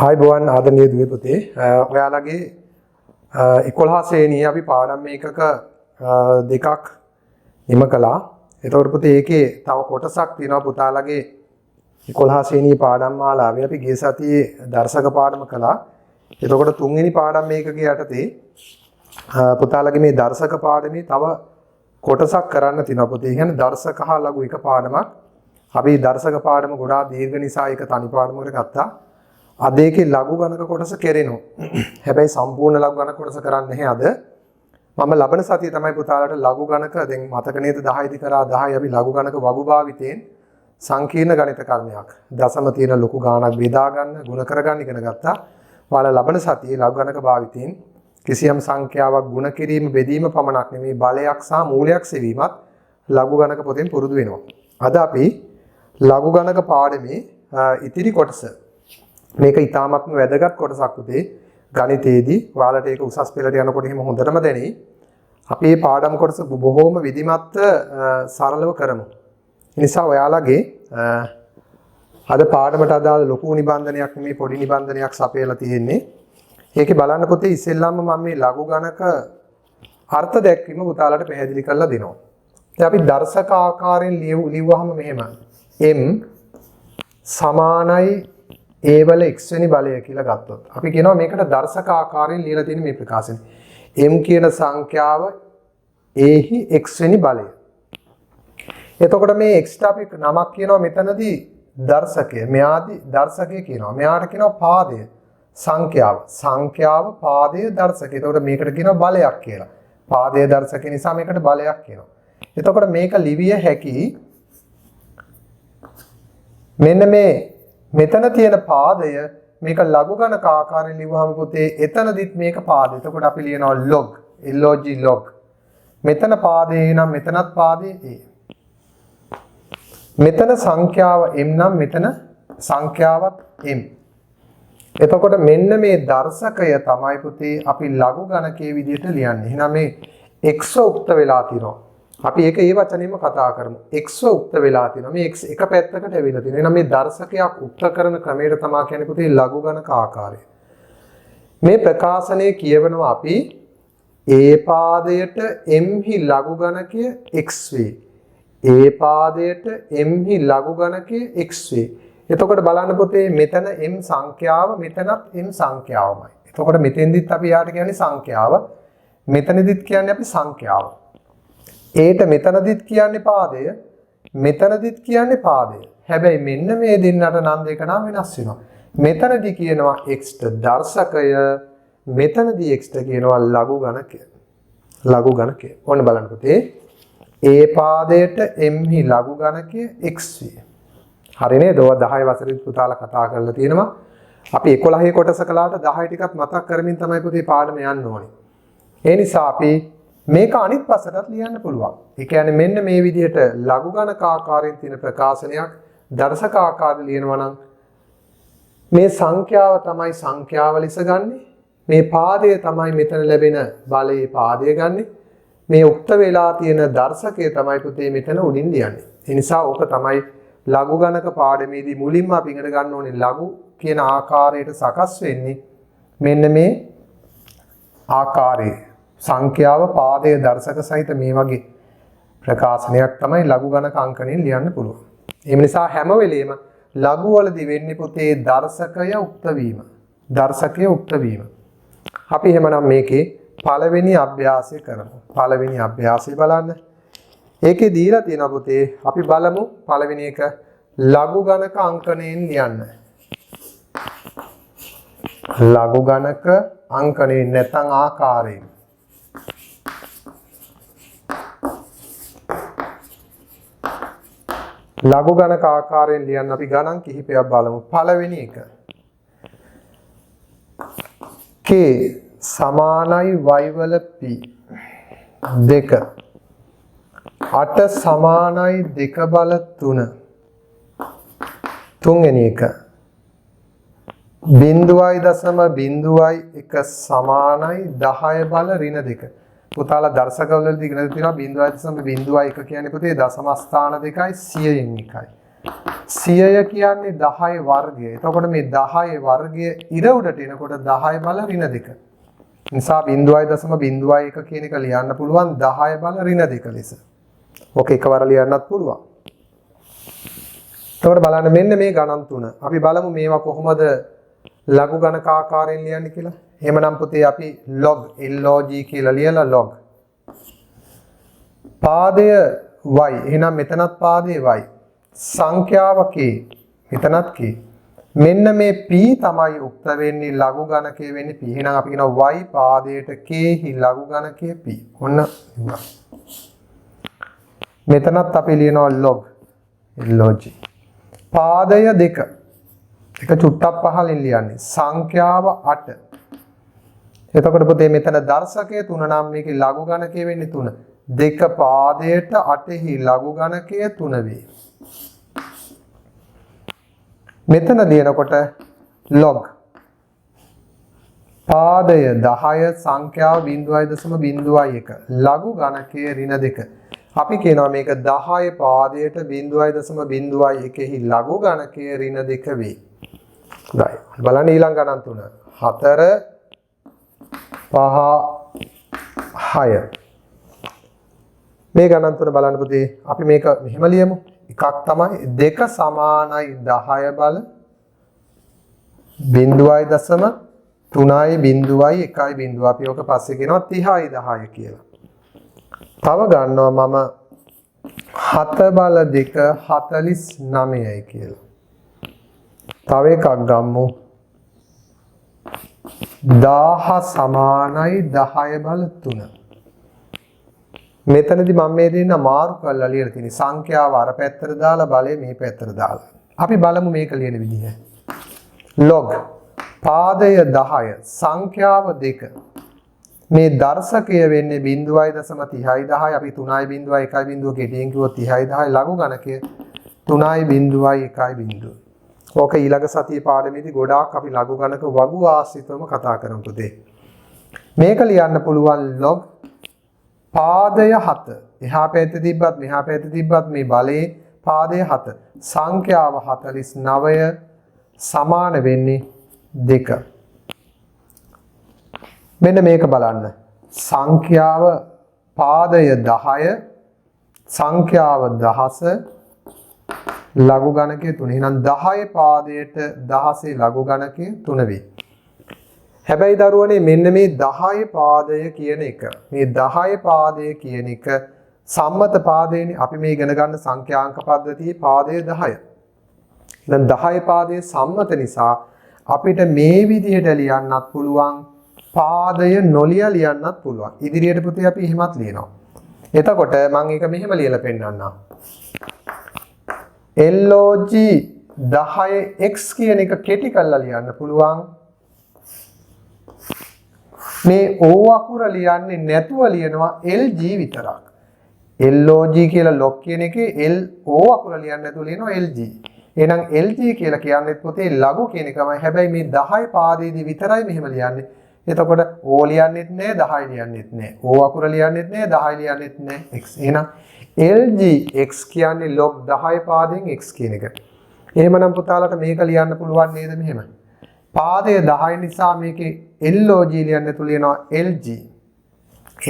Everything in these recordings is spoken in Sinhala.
ආයුබෝවන් ආදරණීය දුවේ පුතේ ඔයාලගේ 11 ශ්‍රේණියේ අපි පාඩම් මේකක දෙකක් නිම කළා. ඒතකොට පුතේ ඒකේ තව කොටසක් තියෙනවා පුතාලගේ 11 ශ්‍රේණියේ පාඩම් මාලාවේ අපි ගිය සතියේ දර්ශක පාඩම කළා. එතකොට තුන්වෙනි පාඩම් මේකකේ යටතේ පුතාලගේ මේ දර්ශක පාඩමේ තව කොටසක් කරන්න තියෙනවා පුතේ. කියන්නේ දර්ශක හා ලඝු එක පාඩමක්. අපි දර්ශක පාඩම ගොඩාක් දීර්ඝ නිසා ඒක තනි පාඩමකට ගත්තා. අද ඒකේ ලඝු ගණක කොටස කෙරෙනවා. හැබැයි සම්පූර්ණ ලඝු ගණක කොටස කරන්නේ නැහැ අද. මම ලබන සතියේ තමයි පුතාලට ලඝු ගණක දැන් මතක නේද 10 දී කරා 10 අපි ලඝු ගණක වගු භාවිතයෙන් සංකීර්ණ ගණිත කර්මයක්. දශම තියෙන ලොකු ගාණක් බෙදා ගන්න, ගුණ කරගන්න ඉගෙන ගත්තා. ඔයාලා ලබන සතියේ ලඝු ගණක භාවිතයෙන් කිසියම් සංඛ්‍යාවක් ගුණ කිරීම බෙදීම පමණක් නෙමෙයි බලයක් සහ මූලයක් සෙවීමත් ලඝු ගණක පොතෙන් පුරුදු වෙනවා. අද අපි ලඝු ගණක පාඩමේ ඉතිරි කොටස මේක ඊටාත්ම වැදගත් කොටසක් උදේ ගණිතයේදී ඔයාලට ඒක උසස් පෙළට යනකොට එහෙම හොඳටම දැනෙයි. අපි මේ පාඩම් කොටස බොහෝම විධිමත් සරලව කරමු. ඒ නිසා ඔයාලගේ අද පාඩමට අදාළ ලොකු නිබන්ධනයක් නෙමෙයි පොඩි නිබන්ධනයක් සපයලා තියෙන්නේ. ඒකේ බලන්න පොතේ ඉස්සෙල්ලාම මම මේ ලඝු ගණක අර්ථ දැක්වීම පුතාලට පැහැදිලි කරලා දෙනවා. දැන් අපි දර්ශක ආකාරයෙන් ලියුවාම මෙහෙම m සමානයි a වල x වෙනි බලය කියලා ගත්තොත් අපි කියනවා මේකට දර්ශක ආකාරයෙන් ලියලා තියෙන මේ ප්‍රකාශනය. m කියන සංඛ්‍යාව a හි x වෙනි බලය. එතකොට මේ x ට අපි නමක් කියනවා මෙතනදී දර්ශකය. මෙයාදී දර්ශකය කියනවා. මෙයාට කියනවා පාදය. සංඛ්‍යාව පාදය දර්ශකය. එතකොට මේකට කියනවා බලයක් කියලා. පාදය දර්ශකය නිසා මේකට බලයක් කියනවා. එතකොට මේක ලිවිය හැකි මෙන්න මේ මෙතන තියෙන පාදය මේක ලඝු ගණක ආකාරයෙන් ලියුවාම පුතේ එතනදිත් මේක පාදය. එතකොට අපි ලියනවා log log. මෙතන පාදේ නම් මෙතනත් පාදේ a. මෙතන සංඛ්‍යාව m නම් මෙතන සංඛ්‍යාවත් m. එතකොට මෙන්න මේ දර්ශකය තමයි පුතේ අපි ලඝු ගණකයේ විදිහට ලියන්නේ. එහෙනම් මේ x උක්ත වෙලා තියෙනවා. අපි ඒක ඒ වචනේම කතා කරමු. x උක්ත වෙලා තියෙනවා. මේ x එක පැත්තකට ඇවිල්ලා තියෙනවා. එහෙනම් මේ දර්ශකයක් උක්ත කරන ක්‍රමයට තමයි කියන්නේ පුතේ ලඝු ගණක ආකාරය. මේ ප්‍රකාශනයේ කියවනවා අපි a පාදයට m හි ලඝු ගණකය x වේ. a පාදයට m හි ලඝු ගණකය x වේ. එතකොට බලන්න පුතේ මෙතන m සංඛ්‍යාව මෙතනත් m සංඛ්‍යාවමයි. එතකොට මෙතෙන්දිත් අපි යාට කියන්නේ සංඛ්‍යාව. මෙතනදිත් කියන්නේ අපි සංඛ්‍යාව. ඒට මෙතනදිත් කියන්නේ පාදය, මෙතනදිත් කියන්නේ පාදය. හැබැයි මෙන්න මේ දෙන්නට නම් දෙක නම් වෙනස් වෙනවා. මෙතනදී කියනවා x ට දර්ශකය, මෙතනදී x ට කියනවා ලඝු ගණකය. ලඝු ගණකය. ඔන්න බලන්න පුතේ. a පාදයට m හි ලඝු ගණකය x වේ. හරි නේද? ඔය 10 වසරේ පුතාලා කතා කරලා තියෙනවා. අපි 11 කොටස කළාට 10 ටිකක් මතක් කරමින් තමයි පුතේ පාඩම යන්න ඕනේ. ඒ නිසා අපි මේක අනිත් පස්සටත් ලියන්න පුළුවන්. ඒ කියන්නේ මෙන්න මේ විදිහට ලඝු ගණක ආකාරයෙන් තියෙන ප්‍රකාශනයක් දර්ශක ආකාරයෙන් ලියනවා නම් මේ සංඛ්‍යාව තමයි සංඛ්‍යාව ලෙස ගන්නෙ. මේ පාදය තමයි මෙතන ලැබෙන බලයේ පාදය ගන්නෙ. මේ උක්ත වෙලා තියෙන දර්ශකය තමයි පුතේ මෙතන උඩින් ලියන්නේ. ඒ නිසා ඕක තමයි ලඝු ගණක පාඩමේදී මුලින්ම අපි ඉගෙන ගන්න ඕනේ ලඝු කියන ආකාරයට සකස් වෙන්නේ මෙන්න මේ ආකාරයේ සංඛ්‍යාව පාදයේ දර්ශක සහිත මේ වගේ ප්‍රකාශනයක් තමයි ලඝු ගණක අංකණයෙන් ලියන්න පුළුවන්. ඒ නිසා හැම වෙලෙම ලඝු වලදී වෙන්නේ පුතේ දර්ශකය උක්ත වීම. දර්ශකය උක්ත වීම. අපි එහෙමනම් මේකේ පළවෙනි අභ්‍යාසය කරමු. පළවෙනි අභ්‍යාසය බලන්න. ඒකේ දීලා තියෙනවා පුතේ අපි බලමු පළවෙනි එක ලඝු ගණක අංකණයෙන් ලියන්න. ලඝු ගණක අංකණයෙන් නැත්නම් ආකාරයෙන්. ලඝු ගණක ආකාරයෙන් ලියන්න අපි ගණන් කිහිපයක් බලමු. පළවෙනි එක k සමානයි y වල p 2 8 සමානයි 2 බල 3. තුන්වෙනි එක 0.01 සමානයි 10 බල ඍණ 2. පුතාලා දර්ශකවලදී ඉගෙන තියෙනවා 0.01 කියන්නේ පුතේ දශම ස්ථාන දෙකයි 100න් එකයි. 100 කියන්නේ 10 වර්ගය. එතකොට මේ 10 වර්ගය ඉර උඩට එනකොට 10 බල ඍණ 2. නිසා 0.01 කියන එක ලියන්න පුළුවන් 10 බල ඍණ 2 ලෙස. ඕක එකවර ලියන්නත් පුළුවන්. එතකොට බලන්න මෙන්න මේ ගණන් තුන. අපි බලමු මේවා කොහොමද ලඝු ගණක ආකාරයෙන් ලියන්නේ කියලා. එහෙමනම් පුතේ අපි log log කියලා ලියලා log. පාදය y. එහෙනම් මෙතනත් පාදය y. සංඛ්‍යාව k. මෙතනත් k. මෙන්න මේ p තමයි උක්ත වෙන්නේ ලඝු ගණකයේ වෙන්නේ p. එහෙනම් අපි කියනවා y පාදයට k හි ලඝු ගණකයේ p. ඔන්න මෙතනත් අපි ලියනවා log log. පාදය 2. එක චුට්ටක් පහලින් ලියන්නේ. සංඛ්‍යාව 8. එතකොට පුතේ මෙතන දර්ශකය 3 නම් මේකේ ලඝු ගණකය වෙන්නේ 3. 2 පාදයට 8 හි ලඝු ගණකය 3 වේ. මෙතන ලියනකොට log පාදය 10 සංඛ්‍යාව 0.01 ලඝු ගණකය ඍණ 2. අපි කියනවා මේක 10 පාදයට 0.01 හි ලඝු ගණකය ඍණ 2 වේ. හොඳයි. බලන්න ඊළඟ ගණන් තුන. 4 5 6. මේ ගණන් තුන බලන්න පුතේ අපි මේක මෙහෙම ලියමු. එකක් තමයි 2 සමානයි 10 බල 0.3.1.0 අපි ඔක පස්සේ කියනවා 30යි 10 කියලා. තව ගන්නවා මම 7 බල 2 49යි කියලා. තව එකක් ගම්මු 1000 සමානයි 10 බල 3. මෙතනදී මම මේ දෙන්න මාරු කරලා ලියලා තියෙන්නේ සංඛ්‍යාව අර පැත්තට දාලා බලය මේ පැත්තට දාලා. අපි බලමු මේක ලියන විදිහ. log පාදය 10 සංඛ්‍යාව 2. මේ දර්ශකය වෙන්නේ 0.30යි 10 අපි 3.1.0 කෙටියෙන් කිව්වොත් 30යි 10 ලඝු ගණකය 3.1.0. ඕක ඊළඟ සතියේ පාඩමේදී ගොඩාක් අපි ලඝු ගණක වගු ආශ්‍රිතවම කතා කරමු පුතේ. මේක ලියන්න පුළුවන් log පාදය 7. එහා පැත්තේ තිබ්බත් මෙහා පැත්තේ තිබ්බත් මේ බලයේ පාදය 7. සංඛ්‍යාව 49 සමාන වෙන්නේ 2. මෙන්න මේක බලන්න. සංඛ්‍යාව පාදය 10 සංඛ්‍යාව 10 ලඝු ගණකයේ 3. එහෙනම් 10 පාදයට 16 ලඝු ගණකයේ 3 වේ. හැබැයි දරුවනේ මෙන්න මේ 10 පාදය කියන එක මේ 10 පාදය කියන එක සම්මත පාදයනේ. අපි මේ ඉගෙන ගන්න සංඛ්‍යාංක පද්ධතියේ පාදය 10. දැන් 10 පාදයේ සම්මත නිසා අපිට මේ විදිහට ලියන්නත් පුළුවන් පාදය නොලිය ලියන්නත් පුළුවන්. ඉදිරියට පුතේ අපි එහෙමත් ලියනවා. එතකොට මම ඒක මෙහෙම ලියලා පෙන්නන්නම්. log 10x කියන එක කෙටි කරලා ලියන්න පුළුවන්. මේ O අකුර ලියන්නේ නැතුව ලියනවා LG විතරක්. log කියලා log කියන එකේ O අකුර ලියන්නේ නැතුව ලියනවා LG. එහෙනම් LG කියලා කියන්නේ පොතේ ලඝු කියන එකමයි. හැබැයි මේ 10 පාදයේදී විතරයි මෙහෙම ලියන්නේ. එතකොට O ලියන්නෙත් නෑ 10 ලියන්නෙත් නෑ. O අකුර ලියන්නෙත් නෑ 10 ලියන්නෙත් නෑ x. එහෙනම් LG x කියන්නේ log 10 පාදයෙන් x කියන එක. එහෙමනම් පුතාලට මේක ලියන්න පුළුවන් නේද මෙහෙම? පාදය 10 නිසා මේකේ log ලියන්න නැතුව ලියනවා LG.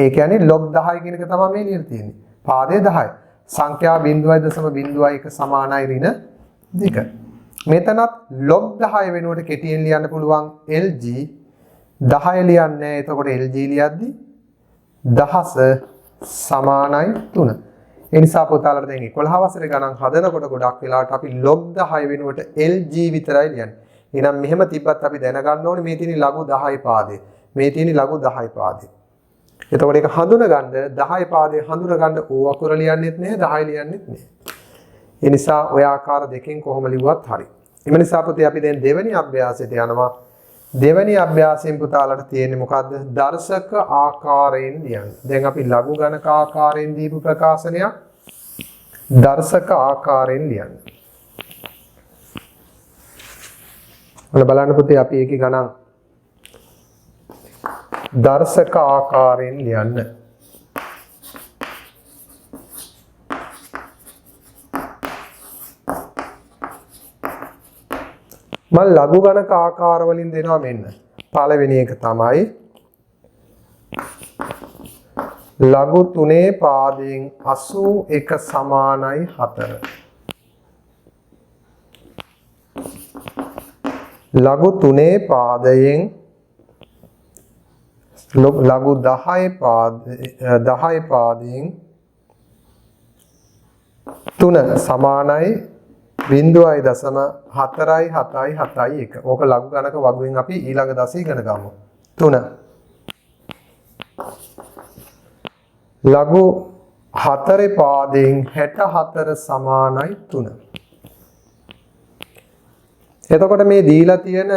ඒ කියන්නේ log 10 කියන එක තමයි මේ ලියලා තියෙන්නේ. පාදය 10. සංඛ්‍යා 0.01 සමානයි ඍණ 2. මෙතනත් log 10 වෙනුවට කෙටියෙන් ලියන්න පුළුවන් LG 10 ලියන්නේ. එතකොට LG ලියද්දි 10 සමානයි 3. ඒ නිසා පුතාලට දැන් 11 වසරේ ගණන් හදනකොට ගොඩක් වෙලාවට අපි log 10 වෙනුවට LG විතරයි ලියන්නේ. එහෙනම් මෙහෙම තිබ්බත් අපි දැනගන්න ඕනේ මේ තියෙන ලඝු 10 පාදේ. මේ තියෙන ලඝු 10 පාදේ. එතකොට ඒක හඳුනගන්න 10 පාදේ හඳුනගන්න O අකුර ලියන්නෙත් නැහැ 10 ලියන්නෙත් නැහැ. ඒ නිසා ඔය ආකාර දෙකෙන් කොහොම ලිව්වත් හරි. එම නිසා පුතේ අපි දැන් දෙවෙනි අභ්‍යාසයට යනවා. දෙවෙනි අභ්‍යාසයෙන් පුතාලට තියෙන්නේ මොකද්ද? දර්ශක ආකාරයෙන් ලියන්න. දැන් අපි ලඝු ගණක ආකාරයෙන් දීපු ප්‍රකාශනයක් දර්ශක ආකාරයෙන් ලියන්න. ඔන්න බලන්න පුතේ අපි ඒකේ ගණන් දර්ශක ආකාරයෙන් ලියන්න. මම ලඝු ගණක ආකාර වලින් දෙනවා මෙන්න. පළවෙනි එක තමයි ලඝු 3 පාදයෙන් 81 සමානයි 4. ලඝු 3 පාදයෙන් ලඝු 10 පාදයෙන් 3 සමානයි 0.47771. ඕක ලඝු ගණක වගුවෙන් අපි ඊළඟ දශය ඉගෙන ගමු. 3 ලඝු 4 පාදයෙන් 64 සමානයි 3. එතකොට මේ දීලා තියෙන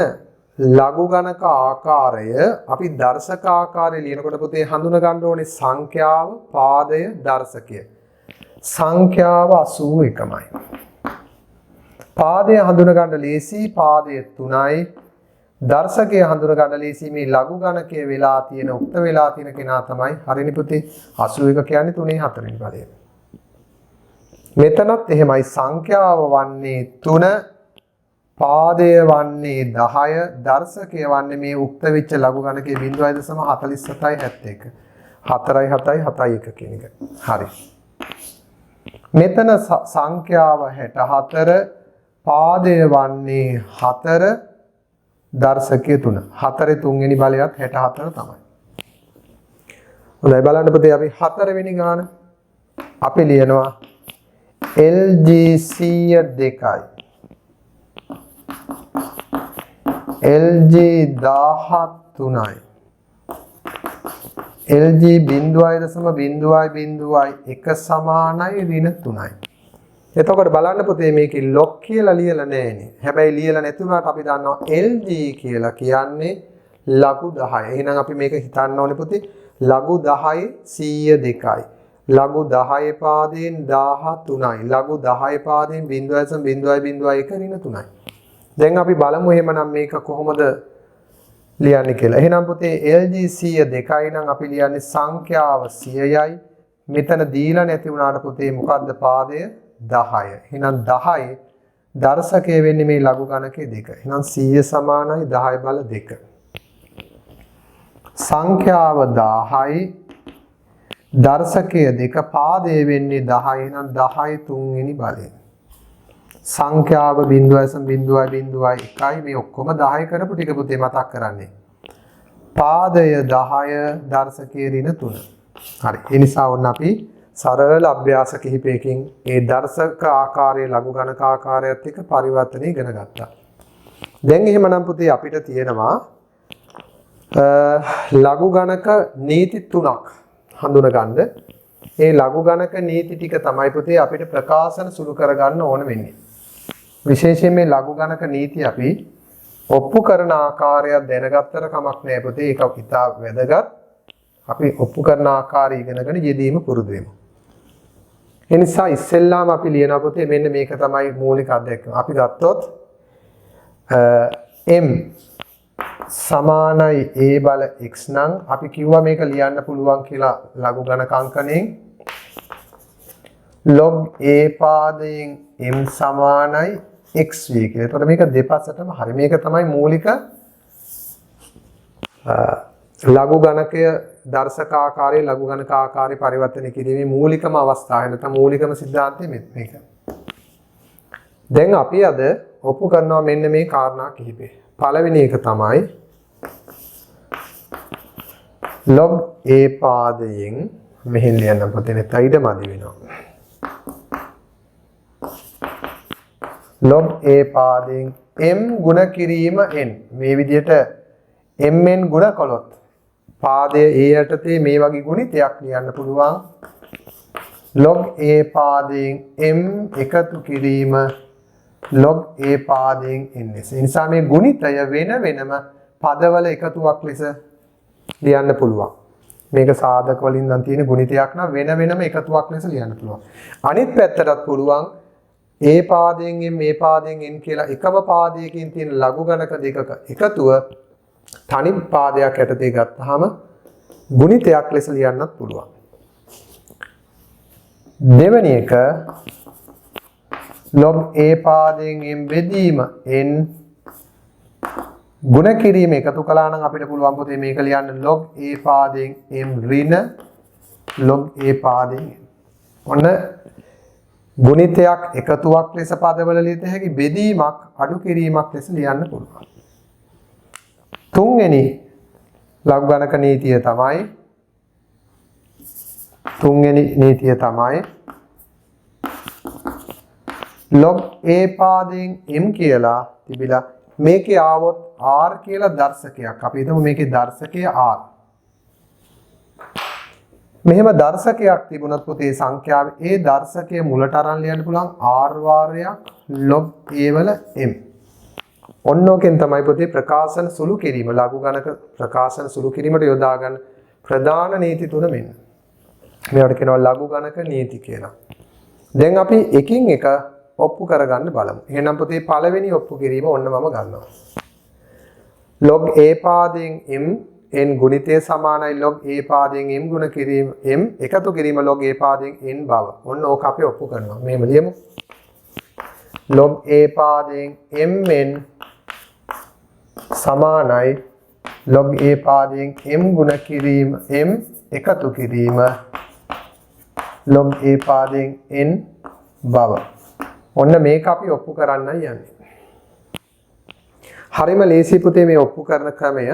ලඝු ගණක ආකාරය අපි දර්ශක ආකාරය ලියනකොට පුතේ හඳුන ගන්න ඕනේ සංඛ්‍යාව, පාදය, දර්ශකය. සංඛ්‍යාව 81යි. පාදය හඳුන ගන්න ලේසි, පාදය 3යි. දර්ශකය හඳුන ගන්න ලේසි. මේ ලඝු ගණකයේ වෙලා තියෙන උක්ත වෙලා තියෙන කෙනා තමයි හරිනේ පුතේ 81 කියන්නේ 3 4 වෙනි බලය. මෙතනත් එහෙමයි සංඛ්‍යාව වන්නේ 3, පාදය වන්නේ 10, දර්ශකය වන්නේ මේ උක්ත වෙච්ච ලඝු ගණකයේ 0.4771. 4යි 7යි 7යි 1 කියන එක. හරි. මෙතන සංඛ්‍යාව 64, පාදය වන්නේ 4, දර්ශකය 3. 4 3වෙනි බලයත් 64 තමයි. හොඳයි බලන්න පුතේ අපි 4 වෙනි ගාන අපි ලියනවා LG 102යි. LG 13යි. LG 0.001 සමානයි ඍණ 3යි. එතකොට බලන්න පුතේ මේකේ log කියලා ලියලා නැහැනේ. හැබැයි ලියලා නැති වුණාට අපි දන්නවා LG කියලා කියන්නේ ලඝු 10. එහෙනම් අපි මේක හිතන්න ඕනේ පුතේ ලඝු 10 102යි. ලඝු 10 පාදයෙන් 13යි. ලඝු 10 පාදයෙන් 0.001 ඍණ 3යි. දැන් අපි බලමු එහෙමනම් මේක කොහොමද ලියන්නේ කියලා. එහෙනම් පුතේ LG 102යි නම් අපි ලියන්නේ සංඛ්‍යාව 100යි. මෙතන දීලා නැති වුණාට පුතේ මොකද්ද පාදය 10. එහෙනම් 10 දර්ශකය වෙන්නේ මේ ලඝු ගණකයේ 2. එහෙනම් 100 සමානයි 10 බල 2. සංඛ්‍යාව 10යි දර්ශකය 2 පාදය වෙන්නේ 10. එහෙනම් 10 3වෙනි බලය. සංඛ්‍යාව 0.001යි මේ ඔක්කොම 10 කරපු ටික පුතේ මතක් කරන්නේ. පාදය 10 දර්ශකයේ ඍණ 3. හරි. ඒ නිසා ඔන්න අපි සරල අභ්‍යාස කිහිපයකින් ඒ දර්ශක ආකාරයේ ලඝු ගණක ආකාරයත් එක්ක පරිවර්තනය ඉගෙන ගත්තා. දැන් එහෙමනම් පුතේ අපිට තියෙනවා ලඝු ගණක නීති 3ක් හඳුනගන්න. ඒ ලඝු ගණක නීති ටික තමයි පුතේ අපිට ප්‍රකාශන සුළු කරගන්න ඕන වෙන්නේ. විශේෂයෙන් මේ ලඝු ගණක නීති අපි ඔප්පු කරන ආකාරයක් දැනගත්තට කමක් නැහැ පුතේ. ඒක ඉතා වැදගත්. අපි ඔප්පු කරන ආකාරය ඉගෙනගෙන යෙදීම පුරුදු වෙමු. ඒ නිසා ඉස්සෙල්ලාම අපි ලියනවා පුතේ මෙන්න මේක තමයි මූලික අධ්‍යක්ෂ. අපි ගත්තොත් m සමානයි a බල x නම් අපි කිව්වා මේක ලියන්න පුළුවන් කියලා ලඝු ගණක අංකණයෙන් log a පාදයෙන් m සමානයි xv කියලා. එතකොට මේක දෙපසටම හරි. මේක තමයි මූලික ලඝු ගණකය දර්ශක ආකාරයේ ලඝු ගණක ආකාරයේ පරිවර්තනය කිරීමේ මූලිකම අවස්ථාව නැත්නම් මූලිකම સિદ્ધාන්තය මේක. දැන් අපි අද ඔප්පු කරනවා මෙන්න මේ කාරණා කිහිපය. පළවෙනි එක තමයි log a පාදයෙන් මෙහෙන් ලියන්න පුතේ නැත්නම් ඊට මදි වෙනවා. log a පාදයෙන් m ගුණ කිරීම n මේ විදිහට mn ගුණ කළොත් පාදය a යටතේ මේ වගේ ගුණිතයක් ලියන්න පුළුවන්. log a පාදයෙන් m එකතු කිරීම log a පාදයෙන් ns. ඒ නිසා මේ ගුණිතය වෙන වෙනම පදවල එකතුවක් ලෙස ලියන්න පුළුවන්. මේක සාධක වලින් නම් තියෙන ගුණිතයක් නම් වෙන වෙනම එකතුවක් ලෙස ලියන්න පුළුවන්. අනිත් පැත්තටත් පුළුවන් a පාදයෙන් m මේ පාදයෙන් n කියලා එකම පාදයකින් තියෙන ලඝු ගණක දෙකක එකතුව තනි පාදයක් යටතේ ගත්තාම ගුණිතයක් ලෙස ලියන්නත් පුළුවන්. දෙවෙනි එක log a පාදයෙන් m බෙදීම n ගුණ කිරීම එකතු කළා නම් අපිට පුළුවන් පොතේ මේක ලියන්න log a පාදයෙන් m ඍණ log a පාදයෙන් ඔන්න ගුණිතයක් එකතුවක් ලෙස පදවල ලියත හැකි බෙදීමක් අඩු කිරීමක් ලෙස ලියන්න පුළුවන්. තුන්වෙනි ලඝු ගණක නීතිය තමයි log a පාදයෙන් m කියලා තිබිලා මේකේ ආවොත් r කියලා දර්ශකයක්. අපි හිතමු මේකේ දර්ශකය r. මෙහෙම දර්ශකයක් තිබුණොත් පුතේ සංඛ්‍යාවේ ඒ දර්ශකය මුලට අරන් ලියන්න පුළුවන් r වාරයක් log a වල m. ඔන්නෝකෙන් තමයි පුතේ ප්‍රකාශන සුළු කිරීම ලඝු ගණක ප්‍රකාශන සුළු කිරීමට යොදා ගන්න ප්‍රධාන නීති තුන මෙන්න. මේවට කියනවා ලඝු ගණක නීති කියලා. දැන් අපි එකින් එක ඔප්පු කරගන්න බලමු. එහෙනම් පුතේ පළවෙනි ඔප්පු කිරීම ඔන්න මම ගන්නවා. log a පාදයෙන් m n ගුණිතය සමානයි log a පාදයෙන් m ගුණ කිරීම m එකතු කිරීම log a පාදයෙන් n බව. ඔන්න ඕක අපි ඔප්පු කරනවා. මෙහෙම ලියමු. log a පාදයෙන් mn සමානයි log a පාදයෙන් m ගුණ කිරීම m එකතු කිරීම log a පාදයෙන් n බව. ඔන්න මේක අපි ඔප්පු කරන්නයි යන්නේ. හරිම ලේසි පුතේ මේ ඔප්පු කරන ක්‍රමය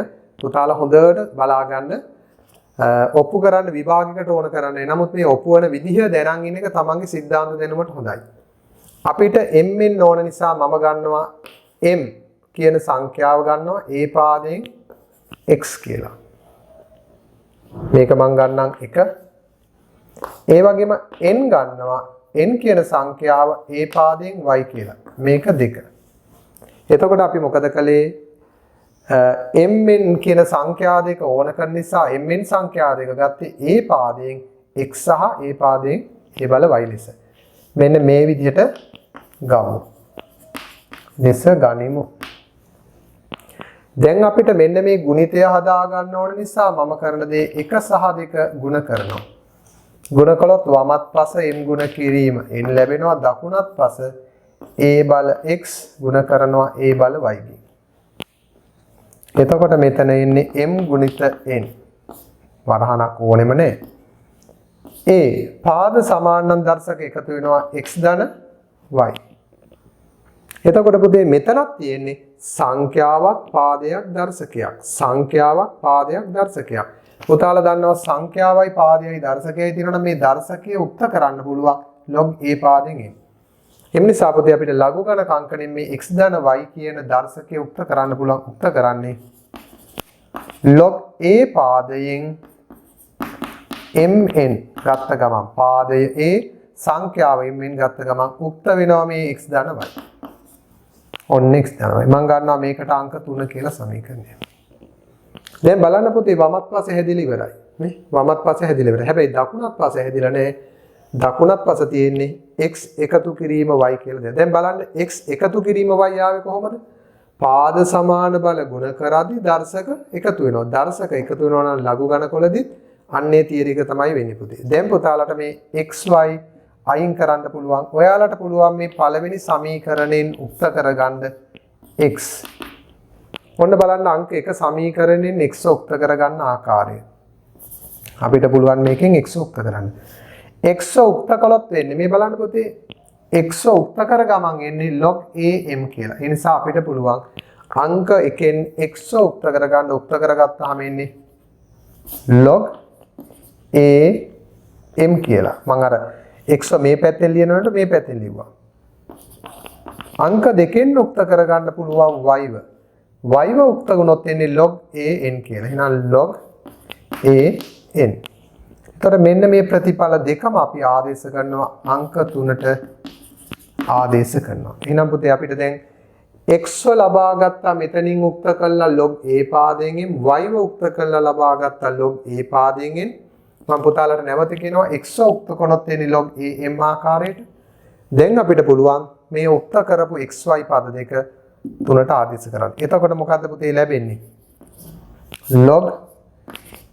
පුතාලා හොඳට බලා ගන්න. ඔප්පු කරන්න විභාගයකට ඕන කරන්නේ. නමුත් මේ ඔප්පු වෙන විදිහ දැනන් ඉන්න එක තමන්ගේ සිද්ධාන්ත දැනුමට හොඳයි. අපිට m එන්න ඕන නිසා මම ගන්නවා m කියන සංඛ්‍යාව ගන්නවා a පාදයෙන් x කියලා. මේක මම ගන්නම් 1. ඒ වගේම n ගන්නවා n කියන සංඛ්‍යාව a පාදයෙන් y කියලා. මේක 2. එතකොට අපි මොකද කළේ? mn කියන සංඛ්‍යා දෙක ඕන කරන නිසා mn සංඛ්‍යා දෙක ගත්තේ a පාදයෙන් x සහ a පාදයෙන් a බල y ලෙස. මෙන්න මේ විදිහට ගමු. ලෙස ගනිමු. දැන් අපිට මෙන්න මේ ගුණිතය හදා ගන්න ඕන නිසා මම කරන දේ 1 සහ 2 ගුණ කරනවා. ගුණ කළොත් වමත් පස m ගුණ කිරීම n ලැබෙනවා. දකුණත් පස a බල x ගුණ කරනවා a බල y ගෙන්. එතකොට මෙතන එන්නේ m ගුණිත n. වරහණක් ඕනෙම නැහැ. a පාද සමානන් දර්ශක එකතු වෙනවා x ධන y. එතකොට පුතේ මෙතනක් තියෙන්නේ සංඛ්‍යාවක් පාදයක් දර්ශකයක්. සංඛ්‍යාවක් පාදයක් දර්ශකයක්. පුතාලා දන්නවා සංඛ්‍යාවයි පාදයයි දර්ශකයයි තියෙනවා. මේ දර්ශකය උක්ත කරන්න පුළුවන් log a පාදයෙන් m. එම නිසා පුතේ අපිට ලඝු ගණක අංකණයෙන් මේ x ධන y කියන දර්ශකය උක්ත කරන්න පුළුවන්. උක්ත කරන්නේ log a පාදයෙන් mn ගත්ත ගමන් පාදය a සංඛ්‍යාව mn ගත්ත ගමන් උක්ත වෙනවා මේ x ධන y. ඔන්න x ධන y. මම ගන්නවා මේකට අංක 3 කියලා සමීකරණය. දැන් බලන්න පුතේ වමත් පස්සේ හැදිලා ඉවරයි. නේ? වමත් පස්සේ හැදිලා ඉවරයි. හැබැයි දකුණත් පස්සේ හැදිලා නැහැ. දකුණත් පස්සේ තියෙන්නේ x එකතු කිරීම y කියලා දෙයක්. දැන් බලන්න x එකතු කිරීම y ආවේ කොහොමද? පාද සමාන බල ගුණ කරද්දී දර්ශක එකතු වෙනවා. දර්ශක එකතු වෙනවා නම් ලඝු ගණකවලදී අන්නේ තියරි එක තමයි වෙන්නේ පුතේ. දැන් පුතාලට මේ xy අයින් කරන්න පුළුවන්. ඔයාලට පුළුවන් මේ පළවෙනි සමීකරණයෙන් උක්ත කරගන්න x. ඔන්න බලන්න අංක 1 සමීකරණයෙන් x උක්ත කරගන්න ආකාරය. අපිට පුළුවන් මේකෙන් x උක්ත කරන්න. x උක්ත කළොත් වෙන්නේ මේ බලන්න පුතේ x උක්ත කර ගමන් එන්නේ log am කියලා. ඒ නිසා අපිට පුළුවන් අංක 1න් x උක්ත කරගන්න උක්ත කරගත්තාම එන්නේ log am කියලා. මම අර x මේ පැත්තෙන් ලියනකොට මේ පැත්තෙන් ලිව්වා. අංක 2න් උක්ත කරගන්න පුළුවන් y ව. y ව උක්ත වුණොත් එන්නේ log an කියලා. එහෙනම් log an. එතකොට මෙන්න මේ ප්‍රතිඵල දෙකම අපි ආදේශ කරනවා අංක 3ට ආදේශ කරනවා. එහෙනම් පුතේ අපිට දැන් x ව ලබා ගත්තා මෙතනින් උක්ත කළා log a පාදයෙන් y ව උක්ත කළා ලබා ගත්තා log a පාදයෙන් මම පුතාලට නැවත කියනවා x උක්ත කරනොත් එන්නේ log am ආකාරයට. දැන් අපිට පුළුවන් මේ උක්ත කරපු xy පද දෙක 3ට ආදේශ කරන්න. එතකොට මොකද්ද පුතේ ලැබෙන්නේ? log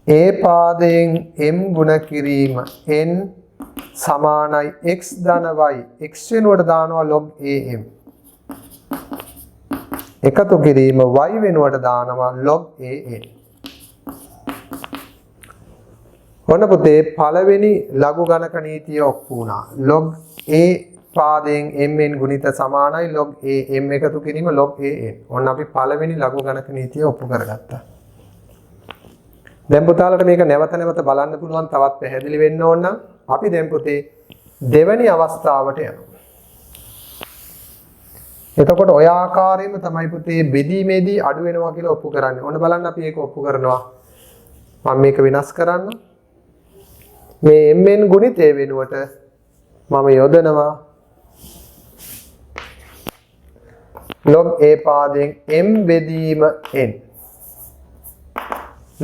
a පාදයෙන් m ගුණ කිරීම n සමානයි x ධන y. x වෙනුවට දානවා log am. එකතු කිරීම y වෙනුවට දානවා log an. ඔන්න පුතේ පළවෙනි ලඝු ගණක නීතිය ඔප්පු වුණා. log a පාදයෙන් mn ගුණිත සමානයි log a m එකතු කිරීම log an. ඔන්න අපි පළවෙනි ලඝු ගණක නීතිය ඔප්පු කරගත්තා. දැන් පුතාලට මේක නැවත නැවත බලන්න පුළුවන් තවත් පැහැදිලි වෙන්න ඕන නම් අපි දැන් පුතේ දෙවෙනි අවස්ථාවට යනවා. එතකොට ඔය ආකාරයෙන්ම තමයි පුතේ බෙදීමේදී අඩු වෙනවා කියලා ඔප්පු කරන්නේ. ඔන්න බලන්න අපි ඒක ඔප්පු කරනවා. මම මේක වෙනස් කරන්න. මේ mn ගුණිතය වෙනුවට මම යොදනවා log a පාදයෙන් m බෙදීම n.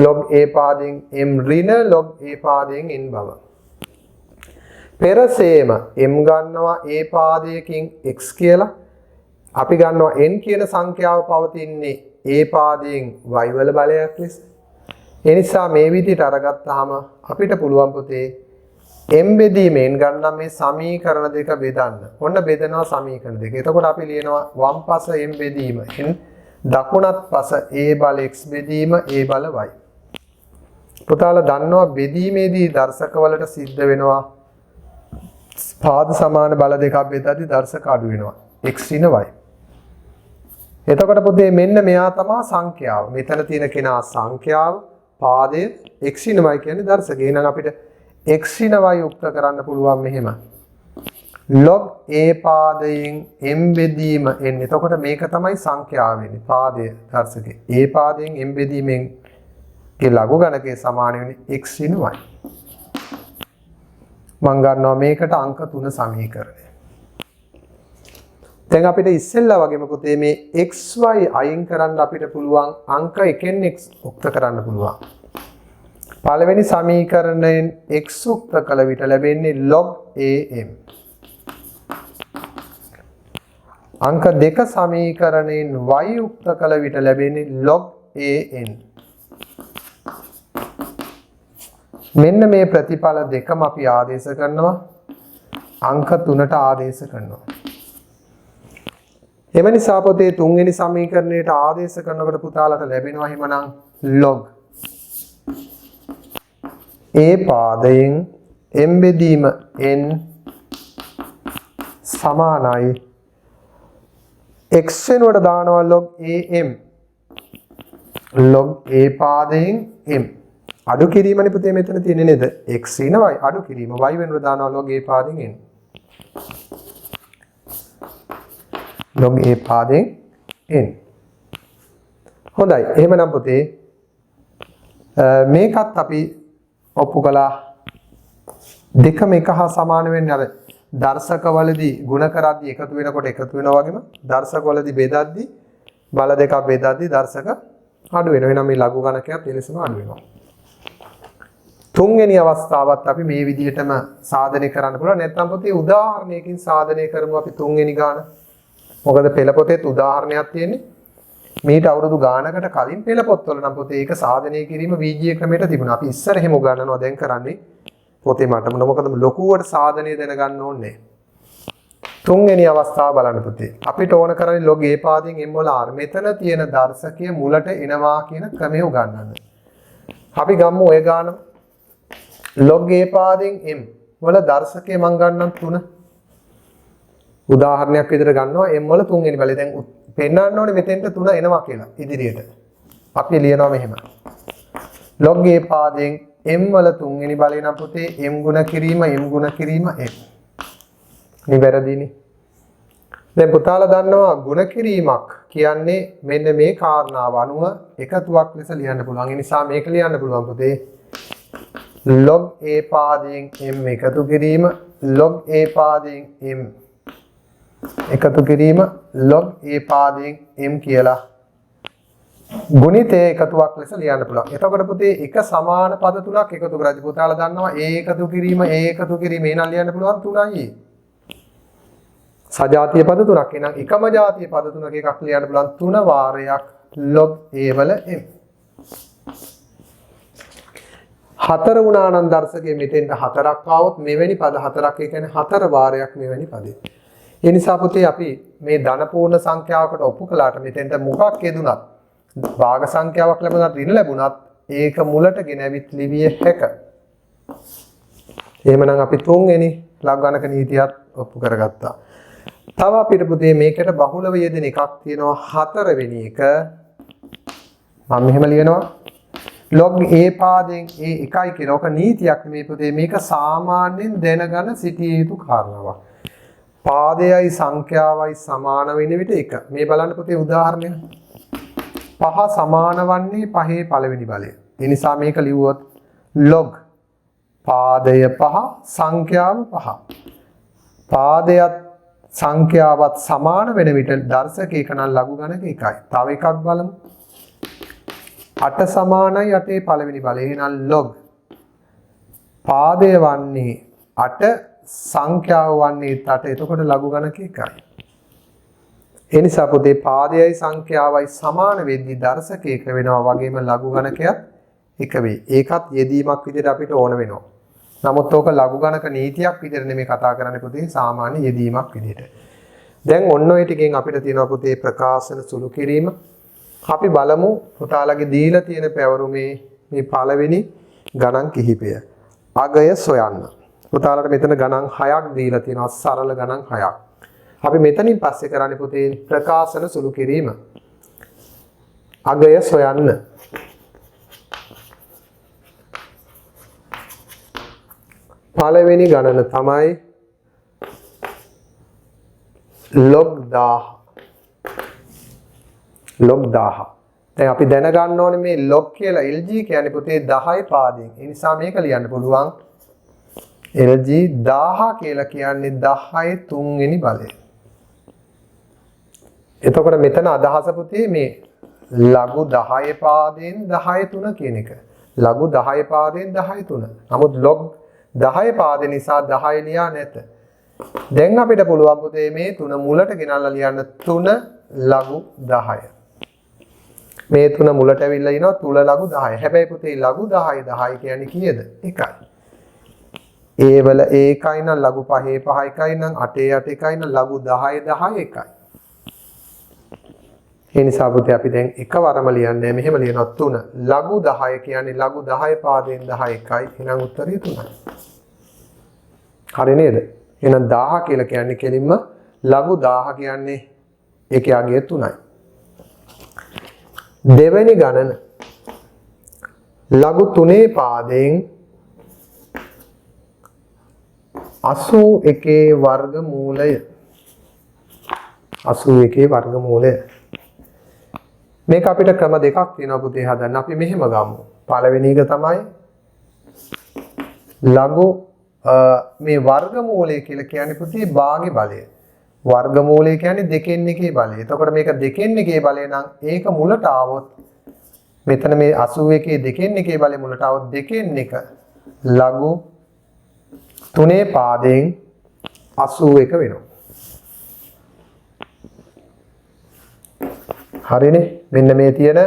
log a පාදයෙන් m ඍණ log a පාදයෙන් n බව. පෙරසේම m ගන්නවා a පාදයකින් x කියලා. අපි ගන්නවා n කියන සංඛ්‍යාව පවතින්නේ a පාදයෙන් y වල බලයක් ලෙස. ඒ නිසා මේ විදිහට අරගත්තාම අපිට පුළුවන් පුතේ m බෙදීම n ගන්න මේ සමීකරණ දෙක බෙදන්න. ඔන්න බෙදනවා සමීකරණ දෙක. එතකොට අපි ලියනවා වම් පස m බෙදීම n දකුණත් පස a බල x බෙදීම a බල y. පුතාලා දන්නවා බෙදීමේදී දර්ශක වලට සිද්ධ වෙනවා පාද සමාන බල දෙකක් බෙදද්දී දර්ශක අඩු වෙනවා x ඍණ y. එතකොට පුතේ මෙන්න මෙයා තමයි සංඛ්‍යාව. මෙතන තියෙන කෙනා සංඛ්‍යාව පාදයේ x ඍණ y කියන්නේ දර්ශකය. එහෙනම් අපිට x ඍණ y යුක්ත කරන්න පුළුවන් මෙහෙම. log a පාදයෙන් m බෙදීම n. එතකොට මේක තමයි සංඛ්‍යාව වෙන්නේ. පාදයේ දර්ශකේ. a පාදයෙන් m බෙදීමෙන් ඒ ලඝු ගණකේ සමාන වෙන්නේ x ඍණ y. මම ගන්නවා මේකට අංක 3 සමීකරණය. දැන් අපිට ඉස්සෙල්ලා වගේම පුතේ මේ xy අයින් කරන්න අපිට පුළුවන් අංක 1න් x උක්ත කරන්න පුළුවන්. පළවෙනි සමීකරණයෙන් x උක්ත කළ විට ලැබෙන්නේ log am. අංක 2 සමීකරණයෙන් y උක්ත කළ විට ලැබෙන්නේ log an. මෙන්න මේ ප්‍රතිඵල දෙකම අපි ආදේශ කරනවා අංක 3ට ආදේශ කරනවා. එම නිසා පොතේ තුන්වෙනි සමීකරණයට ආදේශ කරනකොට පුතාලට ලැබෙනවා එහෙමනම් log a පාදයෙන් m බෙදීම n සමානයි x වෙනුවට දානවා log am. log a පාදයෙන් m අඩු කිරීමනේ පුතේ මෙතන තියෙන්නේ නේද? x ඍණ y අඩු කිරීම y වෙනුවට දානවා log a පාදයෙන් n. log a පාදයෙන් n. හොඳයි. එහෙමනම් පුතේ මේකත් අපි ඔප්පු කළා. දෙකම එක හා සමාන වෙන්නේ අර දර්ශකවලදී ಗುಣ කරද්දී එකතු වෙනකොට එකතු වෙනවා වගේම දර්ශකවලදී බෙදද්දී බල දෙකක් බෙදද්දී දර්ශක අඩු වෙනවා. එහෙනම් මේ ලඝු ගණකයක් එලෙසම අඩු වෙනවා. තුන්වෙනි අවස්ථාවත් අපි මේ විදිහටම සාධනය කරන්න පුළුවන්. නැත්නම් පුතේ උදාහරණයකින් සාධනය කරමු අපි තුන්වෙනි ගාන. මොකද පෙළ පොතේත් උදාහරණයක් තියෙන්නේ. මේට අවුරුදු ගානකට කලින් පෙළ පොත්වල නම් පුතේ ඒක සාධනය කිරීම වීජීය ක්‍රමයට තිබුණා. අපි ඉස්සර එහෙම උගන්වනවා. දැන් කරන්නේ පොතේ මටම මොකද ලොකුවට සාධනය දැනගන්න ඕනේ. තුන්වෙනි අවස්ථාව බලන්න පුතේ. අපිට ඕන කරන්නේ log a පාදයෙන් m වල r. මෙතන තියෙන දර්ශකය මුලට එනවා කියන ක්‍රමය උගන්වන්න. අපි ගමු ඔය ගාන log a පාදයෙන් m වල දර්ශකය මම ගන්නම් 3. උදාහරණයක් විදිහට ගන්නවා m වල තුන්වෙනි බලය. දැන් පෙන්නන්න ඕනේ මෙතෙන්ට 3 එනවා කියලා ඉදිරියට. අපි ලියනවා මෙහෙම. log a පාදයෙන් m වල තුන්වෙනි බලය නම් පුතේ m ගුණ කිරීම m ගුණ කිරීම m. නිවැරදිනේ. දැන් පුතාලා දන්නවා ගුණ කිරීමක් කියන්නේ මෙන්න මේ කාරණාව අනුව එකතුවක් ලෙස ලියන්න පුළුවන්. ඒ නිසා මේක ලියන්න පුළුවන් පුතේ. log a පාදයෙන් m එකතු කිරීම log a පාදයෙන් m එකතු කිරීම log a පාදයෙන් m කියලා ගුණිතයේ එකතුවක් ලෙස ලියන්න පුළුවන්. එතකොට පුතේ එක සමාන පද තුනක් එකතු කරද්දී පුතාලා දන්නවා a එකතු කිරීම a එකතු කිරීම එනන් ලියන්න පුළුවන් 3යි. සජාතීය පද තුනක්. එහෙනම් එකම ජාතීය පද තුනක එකක් ලියන්න පුළුවන් 3 වාරයක් log a වල m. 4 වුණා නම් දර්ශකයේ මෙතෙන්ට 4ක් ආවොත් මෙවැනි පද 4ක් ඒ කියන්නේ 4 වාරයක් මෙවැනි පදේ. ඒ නිසා පුතේ අපි මේ ධන පූර්ණ සංඛ්‍යාවකට ඔප්පු කළාට මෙතෙන්ට මොකක් යෙදුනත් භාග සංඛ්‍යාවක් ලැබුණත් ඍණ ලැබුණත් ඒක මුලට ගෙනවිත් ලිවිය හැක. එහෙමනම් අපි තුන්වෙනි ලඝු ගණක නීතියත් ඔප්පු කරගත්තා. තව අපිට පුතේ මේකට බහුලව යෙදෙන එකක් තියෙනවා හතරවෙනි එක. මම මෙහෙම ලියනවා log a පාදයෙන් a 1 කියලා. ඔක නීතියක් නෙමෙයි පුතේ. මේක සාමාන්‍යයෙන් දැනගෙන සිටිය යුතු කාරණාවක්. පාදයයි සංඛ්‍යාවයි සමාන වෙන විට 1. මේ බලන්න පුතේ උදාහරණයක්. 5 සමාන වන්නේ 5 පළවෙනි බලය. ඒ නිසා මේක ලිව්වොත් log පාදය 5 සංඛ්‍යාව 5. පාදයත් සංඛ්‍යාවත් සමාන වෙන විට දර්ශකයක නම් ලඝු ගණක 1යි. තව එකක් බලමු. 8 සමානයි 8 පළවෙනි බලය. එහෙනම් log පාදය වන්නේ 8 සංඛ්‍යාව වන්නේ 8. එතකොට ලඝු ගණක 1යි. ඒ නිසා පුතේ පාදයයි සංඛ්‍යාවයි සමාන වෙද්දී දර්ශකයක වෙනවා වගේම ලඝු ගණකයක් 1 වෙයි. ඒකත් යෙදීමක් විදිහට අපිට ඕන වෙනවා. නමුත් ඕක ලඝු ගණක නීතියක් විදිහට නෙමෙයි කතා කරන්නේ පුතේ සාමාන්‍ය යෙදීමක් විදිහට. දැන් ඔන්න ඔය ටිකෙන් අපිට තියෙනවා පුතේ ප්‍රකාශන සුළු කිරීම. අපි බලමු පුතාලගේ දීලා තියෙන පැවරුමේ මේ පළවෙනි ගණන් කිහිපය. අගය සොයන්න. පුතාලට මෙතන ගණන් 6ක් දීලා තියෙනවා සරල ගණන් 6ක්. අපි මෙතනින් පස්සේ කරන්නේ පුතේ ප්‍රකාශන සුළු කිරීම. අගය සොයන්න. පළවෙනි ගණන තමයි log 1000. log 1000. දැන් අපි දැනගන්න ඕනේ මේ log කියලා LG කියන්නේ පුතේ 10 පාදයෙන්. ඒ නිසා මේක ලියන්න පුළුවන් LG 1000 කියලා කියන්නේ 10 තුන්වෙනි බලය. එතකොට මෙතන අදහස පුතේ මේ ලඝු 10 පාදයෙන් 10 3 කියන එක. ලඝු 10 පාදයෙන් 10 3. නමුත් log 10 පාද නිසා 10 ලියා නැත. දැන් අපිට පුළුවන් පුතේ මේ 3 මුලට ගෙනල්ලා ලියන්න 3 ලඝු 10. මේ 3 මුලට ඇවිල්ලා ඉනවා 3 ලඝු 10. හැබැයි පුතේ ලඝු 10 10 කියන්නේ කීයද? 1යි. ඒ වල 1යි නම් ලඝු 5 5 1යි නම් 8 8 1යි නම් ලඝු 10 10 1යි. ඒ නිසා පුතේ අපි දැන් එකවරම ලියන්නේ මෙහෙම ලියනවා 3 ලඝු 10 කියන්නේ ලඝු 10 පාදයෙන් 10 1යි. එහෙනම් උත්තරේ 3යි. හරි නේද? එහෙනම් 1000 කියලා කියන්නේ කෙලින්ම ලඝු 1000 කියන්නේ ඒකේ අගය 3යි. දෙවෙනි ගණන ලඝු 3 පාදයෙන් 81 වර්ගමූලය. 81 වර්ගමූලය. මේක අපිට ක්‍රම දෙකක් තියෙනවා පුතේ හදන්න. අපි මෙහෙම ගමු. පළවෙනි එක තමයි ලඝු මේ වර්ගමූලය කියලා කියන්නේ පුතේ භාගේ බලය. වර්ගමූලය කියන්නේ දෙකෙන් එකේ බලය. එතකොට මේක දෙකෙන් එකේ බලය නම් ඒක මුලට આવොත් මෙතන මේ 81 දෙකෙන් එකේ බලය මුලට આવොත් දෙකෙන් එක ලඝු 3 පාදයෙන් 81 වෙනවා. හරිනේ? මෙන්න මේ තියෙන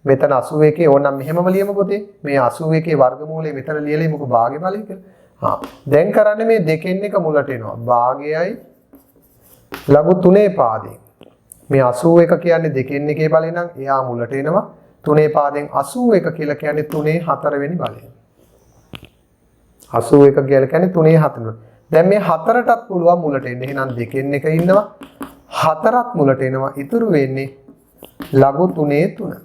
මෙතන 81 ඕනනම් මෙහෙමම ලියමු පුතේ. මේ 81 වර්ගමූලය මෙතන ලියලා මොකද භාගේ බලය කියලා. දැන් කරන්නේ මේ දෙකෙන් එක මුලට එනවා. භාගයයි ලඝු 3 පාදයෙන්. මේ 81 කියන්නේ දෙකෙන් එකේ බලය නම් එයා මුලට එනවා. 3 පාදයෙන් 81 කියලා කියන්නේ 3 4 වෙනි බලය. 81 කියලා කියන්නේ 3 4. දැන් මේ 4ටත් පුළුවන් මුලට එන්න. එහෙනම් දෙකෙන් එක ඉන්නවා. 4ත් මුලට එනවා. ඉතුරු වෙන්නේ ලඝු 3 3.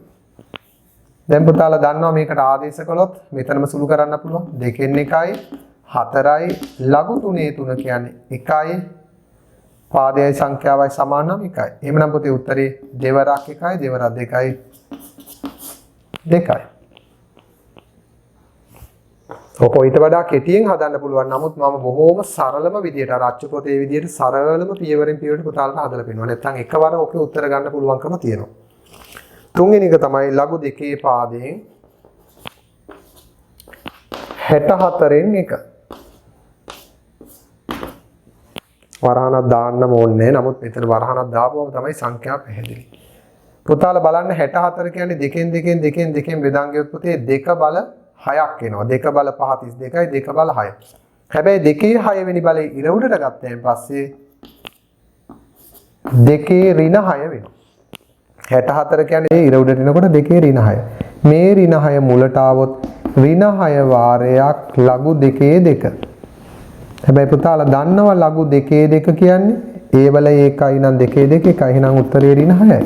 දැන් පුතාලා දන්නවා මේකට ආදේශ කළොත් මෙතනම සුළු කරන්න පුළුවන්. දෙකෙන් එකයි 4යි ලඝු 3 3 කියන්නේ 1යි. පාදයයි සංඛ්‍යාවයි සමාන නම් 1යි. එහෙමනම් පුතේ උත්තරේ දෙවරක් 1යි දෙවරක් 2යි 2යි. ඔක ඊට වඩා කෙටියෙන් හදන්න පුළුවන්. නමුත් මම බොහොම සරලම විදියට අර අච්චු පොතේ විදියට සරලම පියවරෙන් පියවරට පුතාලට හදලා පෙන්නනවා. නැත්නම් එකවර ඔකේ උත්තර ගන්න පුළුවන්කම තියෙනවා. තුන්වෙනි එක තමයි ලඝු 2 පාදයෙන් 64න් 1. වරහණක් දාන්න ඕනේ. නමුත් මෙතන වරහණක් දාපුවම තමයි සංඛ්‍යා පැහැදිලි. පුතාලා බලන්න 64 කියන්නේ දෙකෙන් බෙදන් ගියොත් පුතේ 2 බල 6ක් එනවා. 2 බල 5 32යි 2 බල 6. හැබැයි 2 6 වෙනි බලේ ඉර උඩට ගත්තයින් පස්සේ 2 ඍණ 6 වෙනවා. 64 කියන්නේ ඉර උඩට එනකොට 2 ඍණ 6. මේ ඍණ 6 මුලට આવොත් ඍණ 6 වාරයක් ලඝු 2 2. හැබැයි පුතාලා දන්නවා ලඝු 2 2 කියන්නේ ඒ වල ඒකයි නම් 2 2 එකයි. එහෙනම් උත්තරේ ඍණ 6යි.